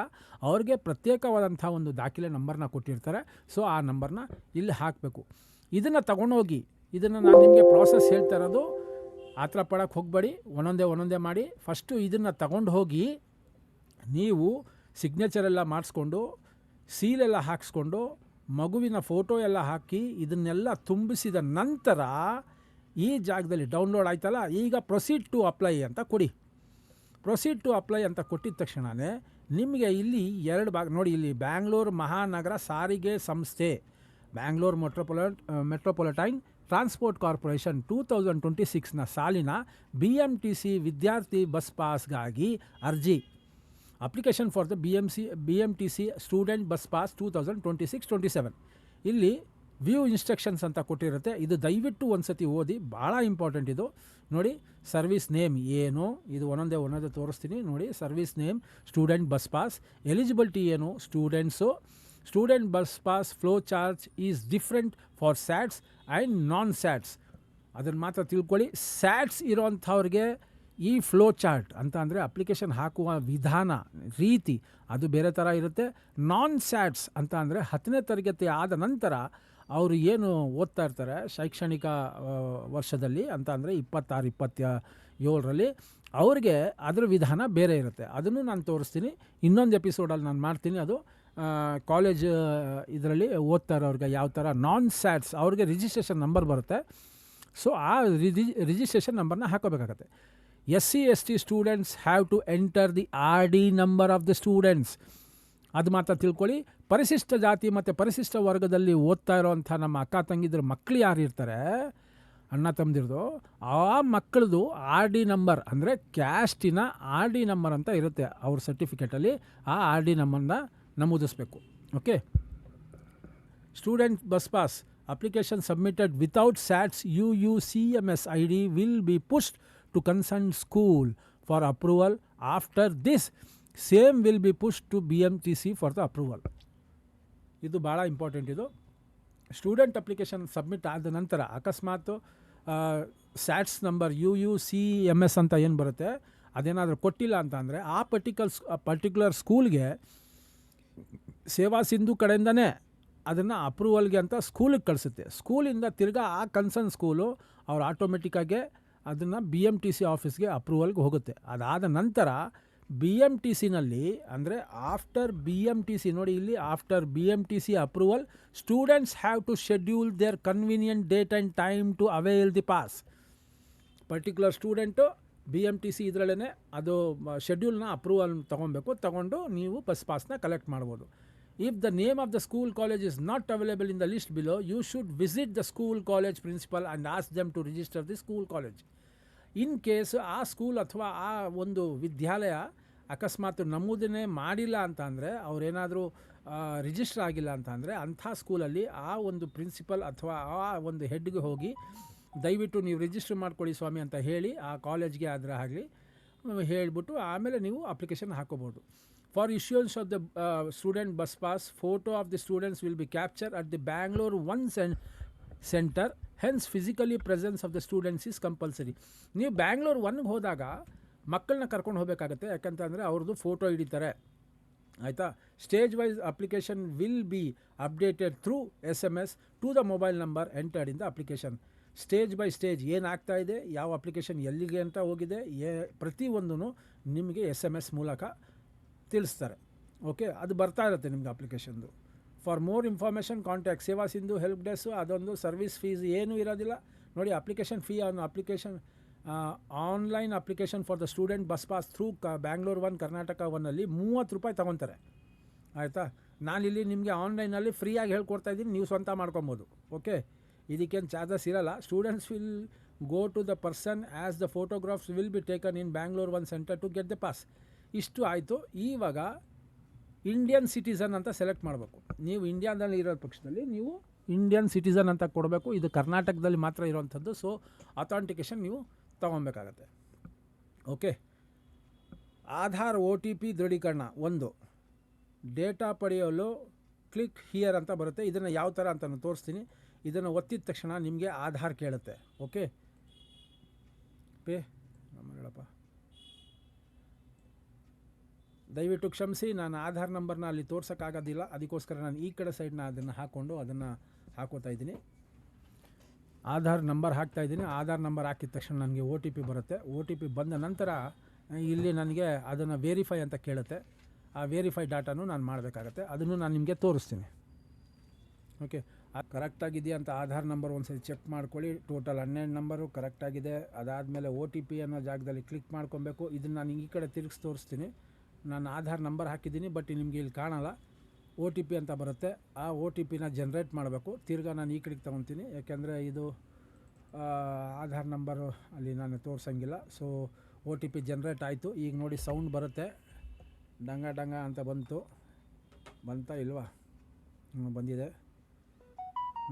ಅವ್ರಿಗೆ ಪ್ರತ್ಯೇಕವಾದಂಥ ಒಂದು ದಾಖಲೆ ನಂಬರ್ನ ಕೊಟ್ಟಿರ್ತಾರೆ. ಸೊ ಆ ನಂಬರ್ನ ಇಲ್ಲಿ ಹಾಕಬೇಕು. ಇದನ್ನು ತಗೊಂಡೋಗಿ, ಇದನ್ನು ನಾನು ನಿಮಗೆ ಪ್ರಾಸೆಸ್ ಹೇಳ್ತಾ ಇರೋದು, ಆ ಥರ ಪಡೋಕ್ಕೆ ಹೋಗಬೇಡಿ, ಒಂದೊಂದೇ ಮಾಡಿ. ಫಸ್ಟು ಇದನ್ನು ತಗೊಂಡು ಹೋಗಿ ನೀವು ಸಿಗ್ನೇಚರೆಲ್ಲ ಮಾಡಿಸ್ಕೊಂಡು, ಸೀಲೆಲ್ಲ ಹಾಕ್ಸ್ಕೊಂಡು, ಮಗುವಿನ ಫೋಟೋ ಎಲ್ಲ ಹಾಕಿ, ಇದನ್ನೆಲ್ಲ ತುಂಬಿಸಿದ ನಂತರ ಈ ಜಾಗದಲ್ಲಿ ಡೌನ್ಲೋಡ್ ಆಯ್ತಲ್ಲ, ಈಗ ಪ್ರೊಸೀಡ್ ಟು ಅಪ್ಲೈ ಅಂತ ಕೊಡಿ. ಪ್ರೊಸೀಡ್ ಟು ಅಪ್ಲೈ ಅಂತ ಕೊಟ್ಟಿದ ತಕ್ಷಣವೇ ನಿಮಗೆ ಇಲ್ಲಿ 2 ಭಾಗ ನೋಡಿ, ಇಲ್ಲಿ ಬ್ಯಾಂಗ್ಳೂರು ಮಹಾನಗರ ಸಾರಿಗೆ ಸಂಸ್ಥೆ, ಬ್ಯಾಂಗ್ಳೂರು ಮೆಟ್ರೋಪಾಲಿಟನ್ ಟ್ರಾನ್ಸ್ಪೋರ್ಟ್ ಕಾರ್ಪೊರೇಷನ್ 2026ನ ಸಾಲಿನ BMTC ವಿದ್ಯಾರ್ಥಿ ಬಸ್ ಪಾಸ್ಗಾಗಿ ಅರ್ಜಿ. Application for the BMTC student bus pass 2026-27. ಇಲ್ಲಿ ವ್ಯೂ ಇನ್ಸ್ಟ್ರಕ್ಷನ್ಸ್ ಅಂತ ಕೊಟ್ಟಿರುತ್ತೆ. ಇದು ದಯವಿಟ್ಟು ಒಂದು ಸತಿ ಓದಿ, ಭಾಳ ಇಂಪಾರ್ಟೆಂಟ್ ಇದು. ನೋಡಿ, ಸರ್ವಿಸ್ ನೇಮ್ ಏನು, ಇದು ಒಂದೊಂದೇ ತೋರಿಸ್ತೀನಿ ನೋಡಿ. Service name student bus pass, eligibility ಏನು, student bus pass flow charge is different for SATS and non SATS. ಅದನ್ನು ಮಾತ್ರ ತಿಳ್ಕೊಳ್ಳಿ. ಸ್ಯಾಟ್ಸ್ ಇರೋಂಥವ್ರಿಗೆ ಈ ಫ್ಲೋ ಚಾರ್ಟ್ ಅಂತ ಅಂದರೆ ಅಪ್ಲಿಕೇಶನ್ ಹಾಕುವ ವಿಧಾನ ರೀತಿ ಅದು ಬೇರೆ ಥರ ಇರುತ್ತೆ. ನಾನ್ ಸ್ಯಾಟ್ಸ್ ಅಂತ ಅಂದರೆ 10ನೇ ತರಗತಿ ಆದ ನಂತರ ಅವರು ಏನು ಓದ್ತಾ ಇರ್ತಾರೆ ಶೈಕ್ಷಣಿಕ ವರ್ಷದಲ್ಲಿ ಅಂತ ಅಂದರೆ 26-27ರಲ್ಲಿ ಅವ್ರಿಗೆ ಅದರ ವಿಧಾನ ಬೇರೆ ಇರುತ್ತೆ. ಅದನ್ನು ನಾನು ತೋರಿಸ್ತೀನಿ, ಇನ್ನೊಂದು ಎಪಿಸೋಡಲ್ಲಿ ನಾನು ಮಾಡ್ತೀನಿ. ಅದು ಕಾಲೇಜ್ ಇದರಲ್ಲಿ ಓದ್ತಾ ಇರೋರಿಗೆ ಯಾವ ಥರ ನಾನ್ ಸ್ಯಾಟ್ಸ್ ಅವ್ರಿಗೆ ರಿಜಿಸ್ಟ್ರೇಷನ್ ನಂಬರ್ ಬರುತ್ತೆ. ಸೊ ಆ ರಿಜಿಸ್ಟ್ರೇಷನ್ ನಂಬರ್ನ ಹಾಕೋಬೇಕಾಗತ್ತೆ. SC/ST students have to enter the RD number of the students. ಅದು ಮಾತ್ರ ತಿಳ್ಕೊಳ್ಳಿ. ಪರಿಶಿಷ್ಟ ಜಾತಿ ಮತ್ತು ಪರಿಶಿಷ್ಟ ವರ್ಗದಲ್ಲಿ ಓದ್ತಾ ಇರೋವಂಥ ನಮ್ಮ ಅಕ್ಕ ತಂಗಿದ್ರ ಮಕ್ಕಳು ಯಾರು ಇರ್ತಾರೆ, ಅಣ್ಣ ತಮ್ಮದಿರ್ದು, ಆ ಮಕ್ಕಳದು RD ನಂಬರ್ ಅಂದರೆ ಕ್ಯಾಸ್ಟಿನ RD ನಂಬರ್ ಅಂತ ಇರುತ್ತೆ ಅವ್ರ ಸರ್ಟಿಫಿಕೇಟಲ್ಲಿ. ಆ RD ನಂಬರ್ನ ನಮೂದಿಸಬೇಕು. Okay. Student bus pass application submitted without SATS UUCMS ID will be pushed to concerned school for approval. After this, same will be pushed to BMTC for the approval. ಇದು ಭಾಳ important. ಇದು student application submit ಆದ ನಂತರ ಅಕಸ್ಮಾತ್ ಸ್ಯಾಟ್ಸ್ number UUCMS ಅಂತ ಏನು ಬರುತ್ತೆ ಅದೇನಾದರೂ ಕೊಟ್ಟಿಲ್ಲ ಅಂತ ಅಂದರೆ ಆ ಪರ್ಟಿಕ್ಯುಲರ್ ಸ್ಕೂಲ್ಗೆ ಸೇವಾ ಸಿಂಧು ಕಡೆಯಿಂದನೇ ಅದನ್ನು ಅಪ್ರೂವಲ್ಗೆ ಅಂತ ಸ್ಕೂಲಿಗೆ ಕಳಿಸುತ್ತೆ. ಸ್ಕೂಲಿಂದ ತಿರ್ಗಾ ಆ ಕನ್ಸರ್ನ್ ಸ್ಕೂಲು ಅವ್ರು ಆಟೋಮೆಟಿಕ್ಕಾಗೆ ಅದನ್ನು BMTC ಆಫೀಸ್ಗೆ ಅಪ್ರೂವಲ್ಗೆ ಹೋಗುತ್ತೆ. ಅದಾದ ನಂತರ BMTCನಲ್ಲಿ ಅಂದರೆ ಆಫ್ಟರ್ BMTC ನೋಡಿ, ಇಲ್ಲಿ after BMTC approval students have to schedule their convenient date and time to avail the pass. Particular student BMTC ಇದರಲ್ಲೇ ಅದು ಶೆಡ್ಯೂಲ್ನ ಅಪ್ರೂವಲ್ ತಗೊಂಡು ನೀವು ಬಸ್ ಪಾಸ್ನ ಕಲೆಕ್ಟ್ ಮಾಡ್ಬೋದು. If the name of the school college is not available in the list below, you should visit the school college principal and ask them to register the school college. In case ಆ school ಅಥವಾ ಆ ಒಂದು ವಿದ್ಯಾಲಯ ಅಕಸ್ಮಾತ್ ನಮೂದನೆ ಮಾಡಿಲ್ಲ ಅಂತ ಅಂದರೆ, ಅವರೇನಾದರೂ register ಆಗಿಲ್ಲ ಅಂತ ಅಂದರೆ, ಅಂಥ ಸ್ಕೂಲಲ್ಲಿ ಆ ಒಂದು ಪ್ರಿನ್ಸಿಪಲ್ ಅಥವಾ ಆ ಒಂದು ಹೆಡ್ಗೆ ಹೋಗಿ ದಯವಿಟ್ಟು ನೀವು ರಿಜಿಸ್ಟರ್ ಮಾಡ್ಕೊಳ್ಳಿ ಸ್ವಾಮಿ ಅಂತ ಹೇಳಿ ಆ ಕಾಲೇಜ್ಗೆ ಅದರ ಆಗಲಿ ಹೇಳಿಬಿಟ್ಟು ಆಮೇಲೆ ನೀವು ಅಪ್ಲಿಕೇಶನ್ ಹಾಕೋಬೋದು. For issuance of the student bus pass, photo of the students will be captured at the Bangalore One Center. Hence, physically presence of the students is compulsory. ನೀವು ಬ್ಯಾಂಗ್ಳೂರ್ 1ಗೆ ಹೋದಾಗ ಮಕ್ಕಳನ್ನ ಕರ್ಕೊಂಡು ಹೋಗಬೇಕಾಗತ್ತೆ. ಯಾಕಂತಂದರೆ ಅವ್ರದ್ದು ಫೋಟೋ ಹಿಡಿತಾರೆ, ಆಯಿತಾ. Stage wise application will be updated through SMS to the mobile number entered in the application. Stage by stage ಏನಾಗ್ತಾ ಇದೆ, ಯಾವ ಅಪ್ಲಿಕೇಶನ್ ಎಲ್ಲಿಗೆ ಅಂತ ಹೋಗಿದೆ, ಪ್ರತಿಯೊಂದೂ ನಿಮಗೆ SMS ಮೂಲಕ ತಿಳಿಸ್ತಾರೆ. ಓಕೆ, ಅದು ಬರ್ತಾ ಇರುತ್ತೆ ನಿಮ್ಗೆ ಅಪ್ಲಿಕೇಶನ್ದು. For more information contact Seva Sindhu help desk. ಅದೊಂದು ಸರ್ವಿಸ್ ಫೀಸ್ ಏನೂ ಇರೋದಿಲ್ಲ ನೋಡಿ. Application fee application online application for the student bus pass through Bangalore 1 Karnataka 1ಅಲ್ಲಿ 30 ರೂಪಾಯಿ ತೊಗೊತಾರೆ, ಆಯಿತಾ. ನಾನಿಲ್ಲಿ ನಿಮಗೆ ಆನ್ಲೈನಲ್ಲಿ ಫ್ರೀಯಾಗಿ ಹೇಳ್ಕೊಡ್ತಾ ಇದ್ದೀನಿ, ನೀವು ಸ್ವಂತ ಮಾಡ್ಕೊಬೋದು. ಓಕೆ, ಇದಕ್ಕೇನು ಚಾರ್ಜಸ್ ಇರಲ್ಲ. Students will go to the person as the photographs will be taken in Bangalore 1 centre to get the pass. ಇಷ್ಟು ಆಯಿತು. ಇವಾಗ ಇಂಡಿಯನ್ ಸಿಟಿಸನ್ ಅಂತ ಸೆಲೆಕ್ಟ್ ಮಾಡಬೇಕು. ನೀವು ಇಂಡಿಯಾದಲ್ಲಿ ಇರೋ ಪಕ್ಷದಲ್ಲಿ ನೀವು ಇಂಡಿಯನ್ ಸಿಟಿಸನ್ ಅಂತ ಕೊಡಬೇಕು. ಇದು ಕರ್ನಾಟಕದಲ್ಲಿ ಮಾತ್ರ ಇರೋವಂಥದ್ದು. ಸೊ ಅಥೆಂಟಿಕೇಷನ್ ನೀವು ತೊಗೊಬೇಕಾಗತ್ತೆ. ಓಕೆ, ಆಧಾರ್ OTP ದೃಢೀಕರಣ 1. ಡೇಟಾ ಪಡೆಯಲು ಕ್ಲಿಕ್ ಹಿಯರ್ ಅಂತ ಬರುತ್ತೆ. ಇದನ್ನು ಯಾವ ಥರ ಅಂತ ನಾನು ತೋರಿಸ್ತೀನಿ. ಇದನ್ನು ಒತ್ತಿದ ತಕ್ಷಣ ನಿಮಗೆ ಆಧಾರ್ ಕೇಳುತ್ತೆ. ಓಕೆ, ಹೇಳಪ್ಪ, ದಯವಿಟ್ಟು ಕ್ಷಮಿಸಿ, ನಾನು ಆಧಾರ್ ನಂಬರ್ನ ಅಲ್ಲಿ ತೋರ್ಸೋಕ್ಕಾಗೋದಿಲ್ಲ. ಅದಕ್ಕೋಸ್ಕರ ನಾನು ಈ ಕಡೆ ಸೈಡ್ನ ಅದನ್ನು ಅದನ್ನು ಹಾಕೋತಾ ಇದ್ದೀನಿ. ಆಧಾರ್ ನಂಬರ್ ಹಾಕ್ತಾಯಿದ್ದೀನಿ. ಆಧಾರ್ ನಂಬರ್ ಹಾಕಿದ ತಕ್ಷಣ ನನಗೆ OTP ಬರುತ್ತೆ. OTP ಬಂದ ನಂತರ ಇಲ್ಲಿ ನನಗೆ ಅದನ್ನು ವೆರಿಫೈ ಅಂತ ಕೇಳುತ್ತೆ. ಆ ವೆರಿಫೈ ಡಾಟಾನು ನಾನು ಮಾಡಬೇಕಾಗತ್ತೆ. ಅದನ್ನು ನಾನು ನಿಮಗೆ ತೋರಿಸ್ತೀನಿ. ಓಕೆ, ಕರೆಕ್ಟಾಗಿದೆಯಾ ಅಂತ ಆಧಾರ್ ನಂಬರ್ ಒಂದು ಸರಿ ಚೆಕ್ ಮಾಡ್ಕೊಳ್ಳಿ. ಟೋಟಲ್ 12 ನಂಬರು ಕರೆಕ್ಟಾಗಿದೆ. ಅದಾದಮೇಲೆ OTP ಅನ್ನೋ ಜಾಗದಲ್ಲಿ ಕ್ಲಿಕ್ ಮಾಡ್ಕೊಬೇಕು. ಇದನ್ನು ನಾನು ಈ ಕಡೆ ತಿರುಗಿಸಿ ತೋರಿಸ್ತೀನಿ. ನಾನು ಆಧಾರ್ ನಂಬರ್ ಹಾಕಿದ್ದೀನಿ, ಬಟ್ ನಿಮಗೆ ಇಲ್ಲಿ ಕಾಣಲ್ಲ. OTP ಅಂತ ಬರುತ್ತೆ. ಆ OTPನ ಜನ್ರೇಟ್ ಮಾಡಬೇಕು. ತಿರ್ಗಾ ನಾನು ಈ ಕಡೆಗೆ ತೊಗೊತೀನಿ, ಯಾಕೆಂದರೆ ಇದು ಆಧಾರ್ ನಂಬರು ಅಲ್ಲಿ ನಾನು ತೋರಿಸೋಂಗಿಲ್ಲ. ಸೊ OTP ಜನ್ರೇಟ್ ಆಯಿತು. ಈಗ ನೋಡಿ ಸೌಂಡ್ ಬರುತ್ತೆ, ಡಂಗ ಡಂಗ ಅಂತ ಬಂತಾ ಇಲ್ವಾ? ಬಂದಿದೆ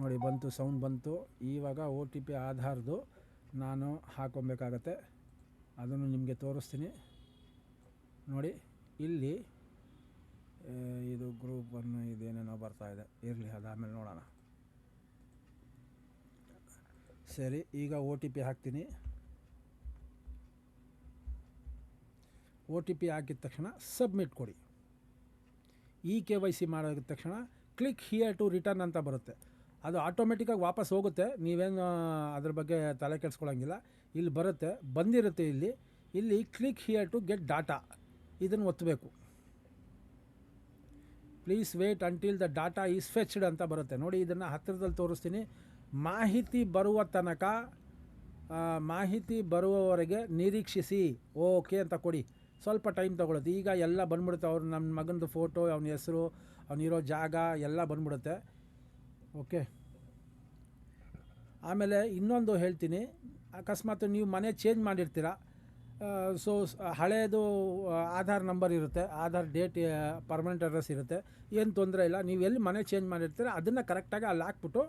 ನೋಡಿ, ಬಂತು, ಸೌಂಡ್ ಬಂತು. ಇವಾಗ OTP ಆಧಾರ್ದು ನಾನು ಹಾಕೊಬೇಕಾಗತ್ತೆ. ಅದನ್ನು ನಿಮಗೆ ತೋರಿಸ್ತೀನಿ ನೋಡಿ. ಇಲ್ಲಿ ಇದು ಗ್ರೂಪ್ 1 ಇದೇನೇನೋ ಬರ್ತಾಯಿದೆ, ಇರಲಿ, ಅದಾದಮೇಲೆ ನೋಡೋಣ. ಸರಿ, ಈಗ OTP ಹಾಕ್ತೀನಿ. OTP ಹಾಕಿದ ತಕ್ಷಣ ಸಬ್ಮಿಟ್ ಕೊಡಿ. KYC ಮಾಡಿದ ತಕ್ಷಣ ಕ್ಲಿಕ್ ಹಿಯರ್ ಟು ರಿಟರ್ನ್ ಅಂತ ಬರುತ್ತೆ. ಅದು ಆಟೋಮೆಟಿಕ್ಕಾಗಿ ವಾಪಸ್ ಹೋಗುತ್ತೆ, ನೀವೇನು ಅದ್ರ ಬಗ್ಗೆ ತಲೆ ಕೆಡಿಸ್ಕೊಳ್ಳೋಂಗಿಲ್ಲ. ಇಲ್ಲಿ ಬರುತ್ತೆ, ಬಂದಿರುತ್ತೆ. ಇಲ್ಲಿ click here to get data, ಇದನ್ನು ಒತ್ತಬೇಕು. Please wait until the data is fetched ಅಂತ ಬರುತ್ತೆ ನೋಡಿ. ಇದನ್ನು ಹತ್ತಿರದಲ್ಲಿ ತೋರಿಸ್ತೀನಿ. ಮಾಹಿತಿ ಬರುವವರೆಗೆ ನಿರೀಕ್ಷಿಸಿ, ಓಕೆ ಅಂತ ಕೊಡಿ. ಸ್ವಲ್ಪ ಟೈಮ್ ತೊಗೊಳುತ್ತೆ. ಈಗ ಎಲ್ಲ ಬಂದ್ಬಿಡುತ್ತೆ. ಅವ್ರು ನಮ್ಮ ಮಗನದು ಫೋಟೋ, ಅವನ ಹೆಸರು, ಅವನಿರೋ ಜಾಗ ಎಲ್ಲ ಬಂದ್ಬಿಡುತ್ತೆ. ಓಕೆ, ಆಮೇಲೆ ಇನ್ನೊಂದು ಹೇಳ್ತೀನಿ. ಅಕಸ್ಮಾತ್ ನೀವು ಮನೆ ಚೇಂಜ್ ಮಾಡಿರ್ತೀರ, ಸೊ ಹಳೇದು ಆಧಾರ್ ನಂಬರ್ ಇರುತ್ತೆ, ಆಧಾರ್ ಡೇಟ್, ಪರ್ಮನೆಂಟ್ ಅಡ್ರೆಸ್ ಇರುತ್ತೆ, ಏನು ತೊಂದರೆ ಇಲ್ಲ. ನೀವು ಎಲ್ಲಿ ಮನೆ ಚೇಂಜ್ ಮಾಡಿರ್ತೀರ ಅದನ್ನು ಕರೆಕ್ಟಾಗಿ ಅಲ್ಲಿ ಹಾಕ್ಬಿಟ್ಟು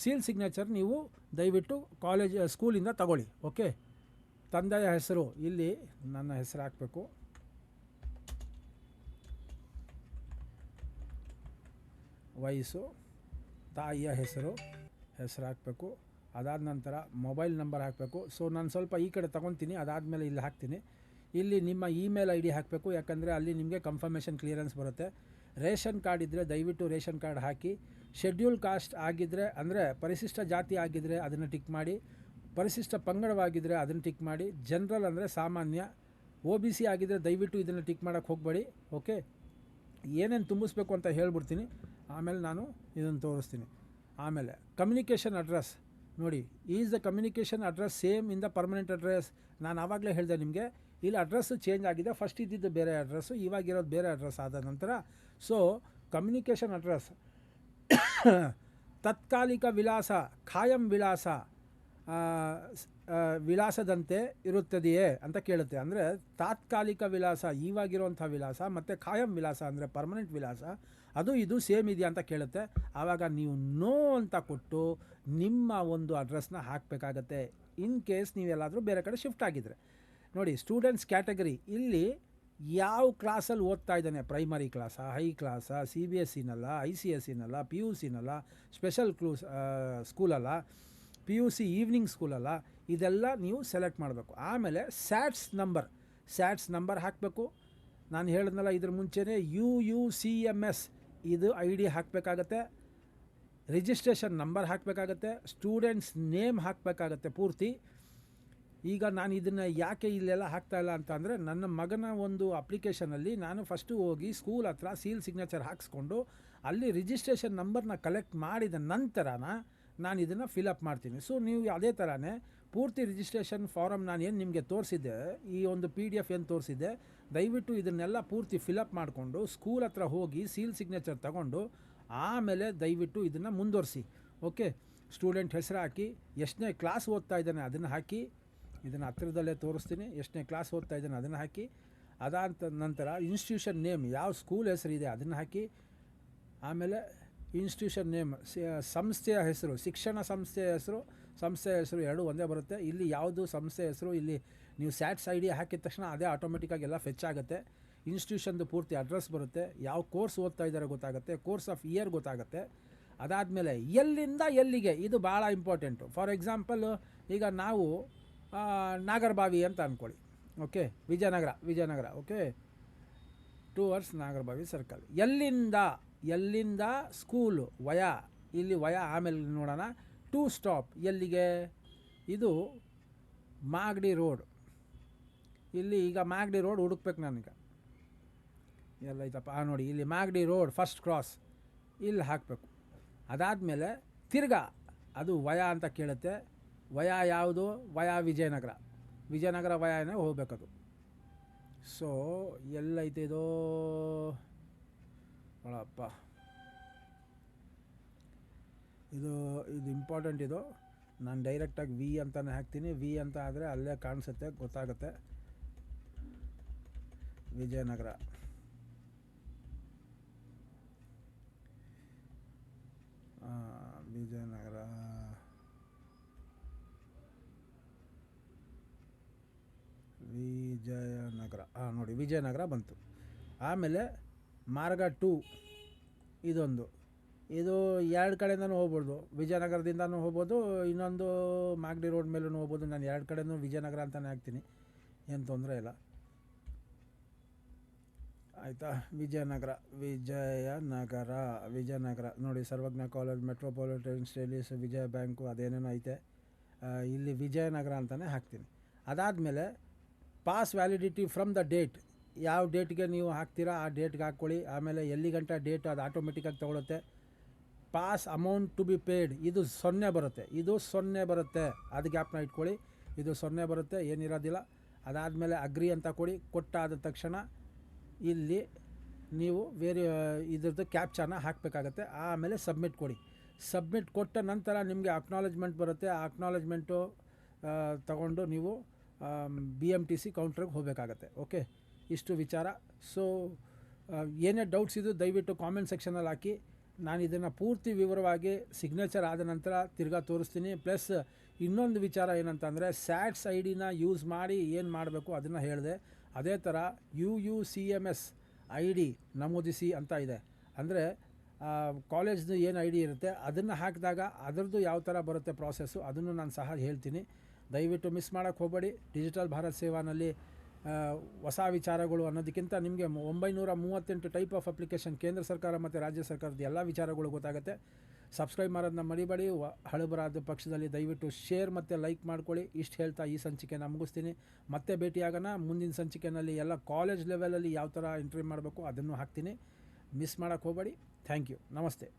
ಸೀಲ್ ಸಿಗ್ನೇಚರ್ ನೀವು ದಯವಿಟ್ಟು ಸ್ಕೂಲಿಂದ ತಗೊಳ್ಳಿ. ಓಕೆ, ತಂದೆಯ ಹೆಸರು, ಇಲ್ಲಿ ನನ್ನ ಹೆಸರು ಹಾಕಬೇಕು. ವಯಸ್ಸು, ತಾಯಿಯ ಹೆಸರು ಹಾಕಬೇಕು. ಅದಾದ ನಂತರ ಮೊಬೈಲ್ ನಂಬರ್ ಹಾಕಬೇಕು. ಸೊ ನಾನು ಸ್ವಲ್ಪ ಈ ಕಡೆ ತೊಗೊತೀನಿ, ಅದಾದಮೇಲೆ ಇಲ್ಲಿ ಹಾಕ್ತೀನಿ. ಇಲ್ಲಿ ನಿಮ್ಮ ಇಮೇಲ್ ID ಹಾಕಬೇಕು, ಯಾಕಂದರೆ ಅಲ್ಲಿ ನಿಮಗೆ ಕನ್ಫರ್ಮೇಷನ್ ಕ್ಲಿಯರೆನ್ಸ್ ಬರುತ್ತೆ. ರೇಷನ್ ಕಾರ್ಡ್ ಇದ್ದರೆ ದಯವಿಟ್ಟು ರೇಷನ್ ಕಾರ್ಡ್ ಹಾಕಿ. ಶೆಡ್ಯೂಲ್ ಕಾಸ್ಟ್ ಆಗಿದ್ದರೆ, ಅಂದರೆ ಪರಿಶಿಷ್ಟ ಜಾತಿ ಆಗಿದ್ದರೆ ಅದನ್ನು ಟಿಕ್ ಮಾಡಿ. ಪರಿಶಿಷ್ಟ ಪಂಗಡವಾಗಿದ್ದರೆ ಅದನ್ನು ಟಿಕ್ ಮಾಡಿ. ಜನರಲ್ ಅಂದರೆ ಸಾಮಾನ್ಯ. OBC ಆಗಿದ್ದರೆ ದಯವಿಟ್ಟು ಇದನ್ನು ಟಿಕ್ ಮಾಡೋಕ್ಕೆ ಹೋಗಬೇಡಿ. ಓಕೆ, ಏನೇನು ತುಂಬಿಸ್ಬೇಕು ಅಂತ ಹೇಳ್ಬಿಡ್ತೀನಿ, ಆಮೇಲೆ ನಾನು ಇದನ್ನು ತೋರಿಸ್ತೀನಿ. ಆಮೇಲೆ ಕಮ್ಯುನಿಕೇಷನ್ ಅಡ್ರೆಸ್ ನೋಡಿ. Is the communication address same in the permanent address? ನಾನು ಆವಾಗಲೇ ಹೇಳಿದೆ ನಿಮಗೆ, ಇಲ್ಲಿ ಅಡ್ರೆಸ್ಸು ಚೇಂಜ್ ಆಗಿದೆ. ಫಸ್ಟ್ ಇದ್ದಿದ್ದು ಬೇರೆ ಅಡ್ರೆಸ್ಸು, ಇವಾಗಿರೋದು ಬೇರೆ ಅಡ್ರೆಸ್ ಆದ ನಂತರ. ಸೊ ಕಮ್ಯುನಿಕೇಷನ್ ಅಡ್ರೆಸ್ ತಾತ್ಕಾಲಿಕ ವಿಳಾಸ, ಖಾಯಂ ವಿಳಾಸ ವಿಳಾಸದಂತೆ ಇರುತ್ತದೆಯೇ ಅಂತ ಕೇಳುತ್ತೆ. ಅಂದರೆ ತಾತ್ಕಾಲಿಕ ವಿಳಾಸ, ಇವಾಗಿರುವಂಥ ವಿಳಾಸ, ಮತ್ತು ಖಾಯಂ ವಿಳಾಸ ಅಂದರೆ ಪರ್ಮನೆಂಟ್ ವಿಳಾಸ, ಅದು ಇದು ಸೇಮ್ ಇದೆಯಾ ಅಂತ ಕೇಳುತ್ತೆ. ಆವಾಗ ನೀವು ನೋ ಅಂತ ಕೊಟ್ಟು ನಿಮ್ಮ ಒಂದು ಅಡ್ರೆಸ್ನ ಹಾಕಬೇಕಾಗತ್ತೆ. ಇನ್ ಕೇಸ್ ನೀವೆಲ್ಲಾದರೂ ಬೇರೆ ಕಡೆ ಶಿಫ್ಟ್ ಆಗಿದ್ದರೆ. ನೋಡಿ, ಸ್ಟೂಡೆಂಟ್ಸ್ ಕ್ಯಾಟಗರಿ, ಇಲ್ಲಿ ಯಾವ ಕ್ಲಾಸಲ್ಲಿ ಓದ್ತಾ ಇದ್ದಾನೆ, ಪ್ರೈಮರಿ ಕ್ಲಾಸಾ, ಹೈ ಕ್ಲಾಸಾ, CBSEನಲ್ಲ, ICSEನಲ್ಲ, PUCನಲ್ಲ, ಸ್ಪೆಷಲ್ ಸ್ಕೂಲಲ್ಲ, PUC ಈವ್ನಿಂಗ್ ಸ್ಕೂಲಲ್ಲ, ಇದೆಲ್ಲ ನೀವು ಸೆಲೆಕ್ಟ್ ಮಾಡಬೇಕು. ಆಮೇಲೆ ಸ್ಯಾಟ್ಸ್ ನಂಬರ್ ಹಾಕಬೇಕು. ನಾನು ಹೇಳಿದ್ನಲ್ಲ ಇದ್ರ ಮುಂಚೆನೇ UUCMS ಇದು ID ಹಾಕಬೇಕಾಗತ್ತೆ. ರಿಜಿಸ್ಟ್ರೇಷನ್ ನಂಬರ್ ಹಾಕಬೇಕಾಗತ್ತೆ. ಸ್ಟೂಡೆಂಟ್ಸ್ ನೇಮ್ ಹಾಕಬೇಕಾಗತ್ತೆ ಪೂರ್ತಿ. ಈಗ ನಾನು ಇದನ್ನು ಯಾಕೆ ಇಲ್ಲೆಲ್ಲ ಹಾಕ್ತಾಯಿಲ್ಲ ಅಂತ ಅಂದರೆ, ನನ್ನ ಮಗನ ಒಂದು ಅಪ್ಲಿಕೇಶನಲ್ಲಿ ನಾನು ಫಸ್ಟು ಹೋಗಿ ಸ್ಕೂಲ್ ಹತ್ರ ಸೀಲ್ ಸಿಗ್ನೇಚರ್ ಹಾಕ್ಸ್ಕೊಂಡು ಅಲ್ಲಿ ರಿಜಿಸ್ಟ್ರೇಷನ್ ನಂಬರ್ನ ಕಲೆಕ್ಟ್ ಮಾಡಿದ ನಂತರ ನಾನು ಇದನ್ನು ಫಿಲಪ್ ಮಾಡ್ತೀನಿ. ಸೊ ನೀವು ಅದೇ ಥರನೇ ಪೂರ್ತಿ ರಿಜಿಸ್ಟ್ರೇಷನ್ ಫಾರಮ್ ನಾನು ಏನು ನಿಮಗೆ ತೋರಿಸಿದ್ದೆ, ಈ ಒಂದು PDF ಏನು ತೋರಿಸಿದ್ದೆ, ದಯವಿಟ್ಟು ಇದನ್ನೆಲ್ಲ ಪೂರ್ತಿ ಫಿಲಪ್ ಮಾಡಿಕೊಂಡು ಸ್ಕೂಲ್ ಹತ್ರ ಹೋಗಿ ಸೀಲ್ ಸಿಗ್ನೇಚರ್ ತಗೊಂಡು ಆಮೇಲೆ ದಯವಿಟ್ಟು ಇದನ್ನು ಮುಂದುವರಿಸಿ. ಓಕೆ, ಸ್ಟೂಡೆಂಟ್ ಹೆಸರು ಹಾಕಿ, ಎಷ್ಟನೇ ಕ್ಲಾಸ್ ಓದ್ತಾ ಇದ್ದಾನೆ ಅದನ್ನು ಹಾಕಿ. ಇದನ್ನು ಹತ್ತಿರದಲ್ಲೇ ತೋರಿಸ್ತೀನಿ. ಎಷ್ಟನೇ ಕ್ಲಾಸ್ ಓದ್ತಾ ಇದ್ದಾನೆ ಅದನ್ನು ಹಾಕಿ. ಅದಾದ ನಂತರ ಇನ್ಸ್ಟಿಟ್ಯೂಷನ್ ನೇಮ್, ಯಾವ ಸ್ಕೂಲ್ ಹೆಸರಿದೆ ಅದನ್ನು ಹಾಕಿ. ಆಮೇಲೆ ಇನ್ಸ್ಟಿಟ್ಯೂಷನ್ ನೇಮ್, ಸಂಸ್ಥೆಯ ಹೆಸರು, ಶಿಕ್ಷಣ ಸಂಸ್ಥೆಯ ಹೆಸರು ಎರಡು ಒಂದೇ ಬರುತ್ತೆ. ಇಲ್ಲಿ ಯಾವುದು ಸಂಸ್ಥೆ ಹೆಸರು, ಇಲ್ಲಿ ನೀವು ಸ್ಯಾಟ್ಸ್ ID ಹಾಕಿದ ತಕ್ಷಣ ಅದೇ ಆಟೋಮೆಟಿಕ್ಕಾಗಿ ಎಲ್ಲ ಫೆಚ್ ಆಗುತ್ತೆ. ಇನ್ಸ್ಟಿಟ್ಯೂಷನ್ದು ಪೂರ್ತಿ ಅಡ್ರೆಸ್ ಬರುತ್ತೆ, ಯಾವ ಕೋರ್ಸ್ ಓದ್ತಾ ಇದ್ದಾರೆ ಗೊತ್ತಾಗುತ್ತೆ, ಕೋರ್ಸ್ ಆಫ್ ಇಯರ್ ಗೊತ್ತಾಗುತ್ತೆ. ಅದಾದಮೇಲೆ ಎಲ್ಲಿಂದ ಎಲ್ಲಿಗೆ, ಇದು ಭಾಳ ಇಂಪಾರ್ಟೆಂಟು. ಫಾರ್ ಎಕ್ಸಾಂಪಲ್, ಈಗ ನಾವು ನಾಗರಬಾವಿ ಅಂತ ಅಂದ್ಕೊಳ್ಳಿ. Okay, Vijayanagara. Okay, towards Nagarbhavi circle. ಎಲ್ಲಿಂದ ಸ್ಕೂಲು ಇಲ್ಲಿ ಆಮೇಲೆ ನೋಡೋಣ. ಟು ಸ್ಟಾಪ್ ಎಲ್ಲಿಗೆ, ಇದು ಮಾಗಡಿ ರೋಡ್. ಇಲ್ಲಿ ಈಗ ಮಾಗಡಿ ರೋಡ್ ಹುಡುಕ್ಬೇಕು ನನಗೆ, ಎಲ್ಲ ಐತಪ್ಪ. ನೋಡಿ, ಇಲ್ಲಿ ಮಾಗಡಿ ರೋಡ್ ಫಸ್ಟ್ ಕ್ರಾಸ್ ಇಲ್ಲಿ ಹಾಕಬೇಕು. ಅದಾದಮೇಲೆ ತಿರ್ಗಾ ಅದು ವಯ ಅಂತ ಕೇಳುತ್ತೆ. ವಯ ಯಾವುದು? ವಯ ವಿಜಯನಗರ. ವಿಜಯನಗರ ವಯನೇ ಹೋಗ್ಬೇಕದು. ಸೊ ಎಲ್ಲೈತೆ ಇದು? ಅಪ್ಪ, ಇದು ಇಂಪಾರ್ಟೆಂಟ್. ಇದು ನಾನು ಡೈರೆಕ್ಟಾಗಿ ವಿ ಅಂತಲೇ ಹಾಕ್ತೀನಿ. ವಿ ಅಂತ ಆದರೆ ಅಲ್ಲೇ ಕಾಣಿಸುತ್ತೆ, ಗೊತ್ತಾಗುತ್ತೆ. ವಿಜಯನಗರ. ವಿಜಯನಗರ ನೋಡಿ, ವಿಜಯನಗರ ಬಂತು. ಆಮೇಲೆ ಮಾರ್ಗ 2 ಇದೊಂದು. ಇದು 2 ಕಡೆಯಿಂದನೂ ಹೋಗ್ಬೋದು. ವಿಜಯನಗರದಿಂದನೂ ಹೋಗ್ಬೋದು, ಇನ್ನೊಂದು ಮಾಗಡಿ ರೋಡ್ ಮೇಲೂ ಹೋಗ್ಬೋದು. ನಾನು 2 ಕಡೆಯೂ ವಿಜಯನಗರ ಅಂತಲೇ ಹಾಕ್ತೀನಿ, ಏನು ತೊಂದರೆ ಇಲ್ಲ. ಆಯಿತಾ? ವಿಜಯನಗರ ನೋಡಿ, ಸರ್ವಜ್ಞ ಕಾಲೇಜ್, ಮೆಟ್ರೋಪಾಲಿಟನ್ ಸ್ಟಡೀಸ್, ವಿಜಯ ಬ್ಯಾಂಕು, ಅದೇನೇನೋ ಐತೆ. ಇಲ್ಲಿ ವಿಜಯನಗರ ಅಂತಲೇ ಹಾಕ್ತೀನಿ. ಅದಾದಮೇಲೆ pass validity from the date. ಯಾವ ಡೇಟ್ಗೆ ನೀವು ಹಾಕ್ತೀರಾ ಆ ಡೇಟ್ಗೆ ಹಾಕ್ಕೊಳ್ಳಿ. ಆಮೇಲೆ ಎಲ್ಲಿ ಗಂಟ ಡೇಟ್ ಅದು ಆಟೋಮೆಟಿಕ್ಕಾಗಿ ತೊಗೊಳುತ್ತೆ. Pass amount to be paid, ಇದು 0 ಬರುತ್ತೆ. ಇದು 0 ಬರುತ್ತೆ, ಅದು ಗ್ಯಾಪ್ನ ಇಟ್ಕೊಳ್ಳಿ. ಇದು 0 ಬರುತ್ತೆ, ಏನಿರೋದಿಲ್ಲ. ಅದಾದಮೇಲೆ ಅಗ್ರಿ ಅಂತ ಕೊಡಿ. ಕೊಟ್ಟಾದ ತಕ್ಷಣ ಇಲ್ಲಿ ನೀವು ಇದ್ರದ್ದು ಕ್ಯಾಪ್ಚಾನ ಹಾಕಬೇಕಾಗತ್ತೆ. ಆಮೇಲೆ ಸಬ್ಮಿಟ್ ಕೊಡಿ. ಸಬ್ಮಿಟ್ ಕೊಟ್ಟ ನಂತರ ನಿಮಗೆ ಅಕ್ನಾಲೆಜ್ಮೆಂಟ್ ಬರುತ್ತೆ. ಆ ಅಕ್ನಾಲೆಜ್ಮೆಂಟು ತಗೊಂಡು ನೀವು BMTC ಕೌಂಟ್ರಿಗೆ ಹೋಗಬೇಕಾಗತ್ತೆ. ಓಕೆ, ಇಷ್ಟು ವಿಚಾರ. ಸೊ ಏನೇ ಡೌಟ್ಸ್ ಇದು ದಯವಿಟ್ಟು ಕಾಮೆಂಟ್ ಸೆಕ್ಷನಲ್ಲಿ ಹಾಕಿ. ನಾನು ಇದನ್ನು ಪೂರ್ತಿ ವಿವರವಾಗಿ ಸಿಗ್ನೇಚರ್ ಆದ ನಂತರ ತಿರ್ಗಾ ತೋರಿಸ್ತೀನಿ. ಪ್ಲಸ್ ಇನ್ನೊಂದು ವಿಚಾರ ಏನಂತಂದರೆ, ಸ್ಯಾಟ್ಸ್ ID ಯೂಸ್ ಮಾಡಿ ಏನು ಮಾಡಬೇಕು ಅದನ್ನು ಹೇಳಿದೆ. ಅದೇ ಥರ UUCMS ID ನಮೂದಿಸಿ ಅಂತ ಇದೆ. ಅಂದರೆ ಕಾಲೇಜ್ದು ಏನು ID ಇರುತ್ತೆ ಅದನ್ನು ಹಾಕಿದಾಗ ಅದರದ್ದು ಯಾವ ಥರ ಬರುತ್ತೆ ಪ್ರಾಸೆಸ್ಸು, ಅದನ್ನು ನಾನು ಸಹ ಹೇಳ್ತೀನಿ. ದಯವಿಟ್ಟು ಮಿಸ್ ಮಾಡೋಕ್ಕೆ ಹೋಗಬೇಡಿ. ಡಿಜಿಟಲ್ ಭಾರತ್ ಸೇವಾನಲ್ಲಿ ಹೊಸ ವಿಚಾರಗಳು ಅನ್ನೋದಕ್ಕಿಂತ ನಿಮಗೆ 938 ಟೈಪ್ ಆಫ್ ಅಪ್ಲಿಕೇಶನ್ ಕೇಂದ್ರ ಸರ್ಕಾರ ಮತ್ತು ರಾಜ್ಯ ಸರ್ಕಾರದ ಎಲ್ಲ ವಿಚಾರಗಳು ಗೊತ್ತಾಗುತ್ತೆ. ಸಬ್ಸ್ಕ್ರೈಬ್ ಮಾಡೋದನ್ನ ಮರಿಬೇಡಿ. ಹಳಬರಾದ ಪಕ್ಷದಲ್ಲಿ ದಯವಿಟ್ಟು ಶೇರ್ ಮತ್ತು ಲೈಕ್ ಮಾಡ್ಕೊಳ್ಳಿ. ಇಷ್ಟು ಹೇಳ್ತಾ ಈ ಸಂಚಿಕೆನ ಮುಗಿಸ್ತೀನಿ. ಮತ್ತೆ ಭೇಟಿಯಾಗೋಣ ಮುಂದಿನ ಸಂಚಿಕೆಯಲ್ಲಿ. ಎಲ್ಲ ಕಾಲೇಜ್ ಲೆವೆಲಲ್ಲಿ ಯಾವ ಥರ ಎಂಟ್ರಿ ಮಾಡಬೇಕು ಅದನ್ನು ಹಾಕ್ತೀನಿ. ಮಿಸ್ ಮಾಡೋಕ್ಕೆ ಹೋಗಬೇಡಿ. Thank you. ನಮಸ್ತೆ.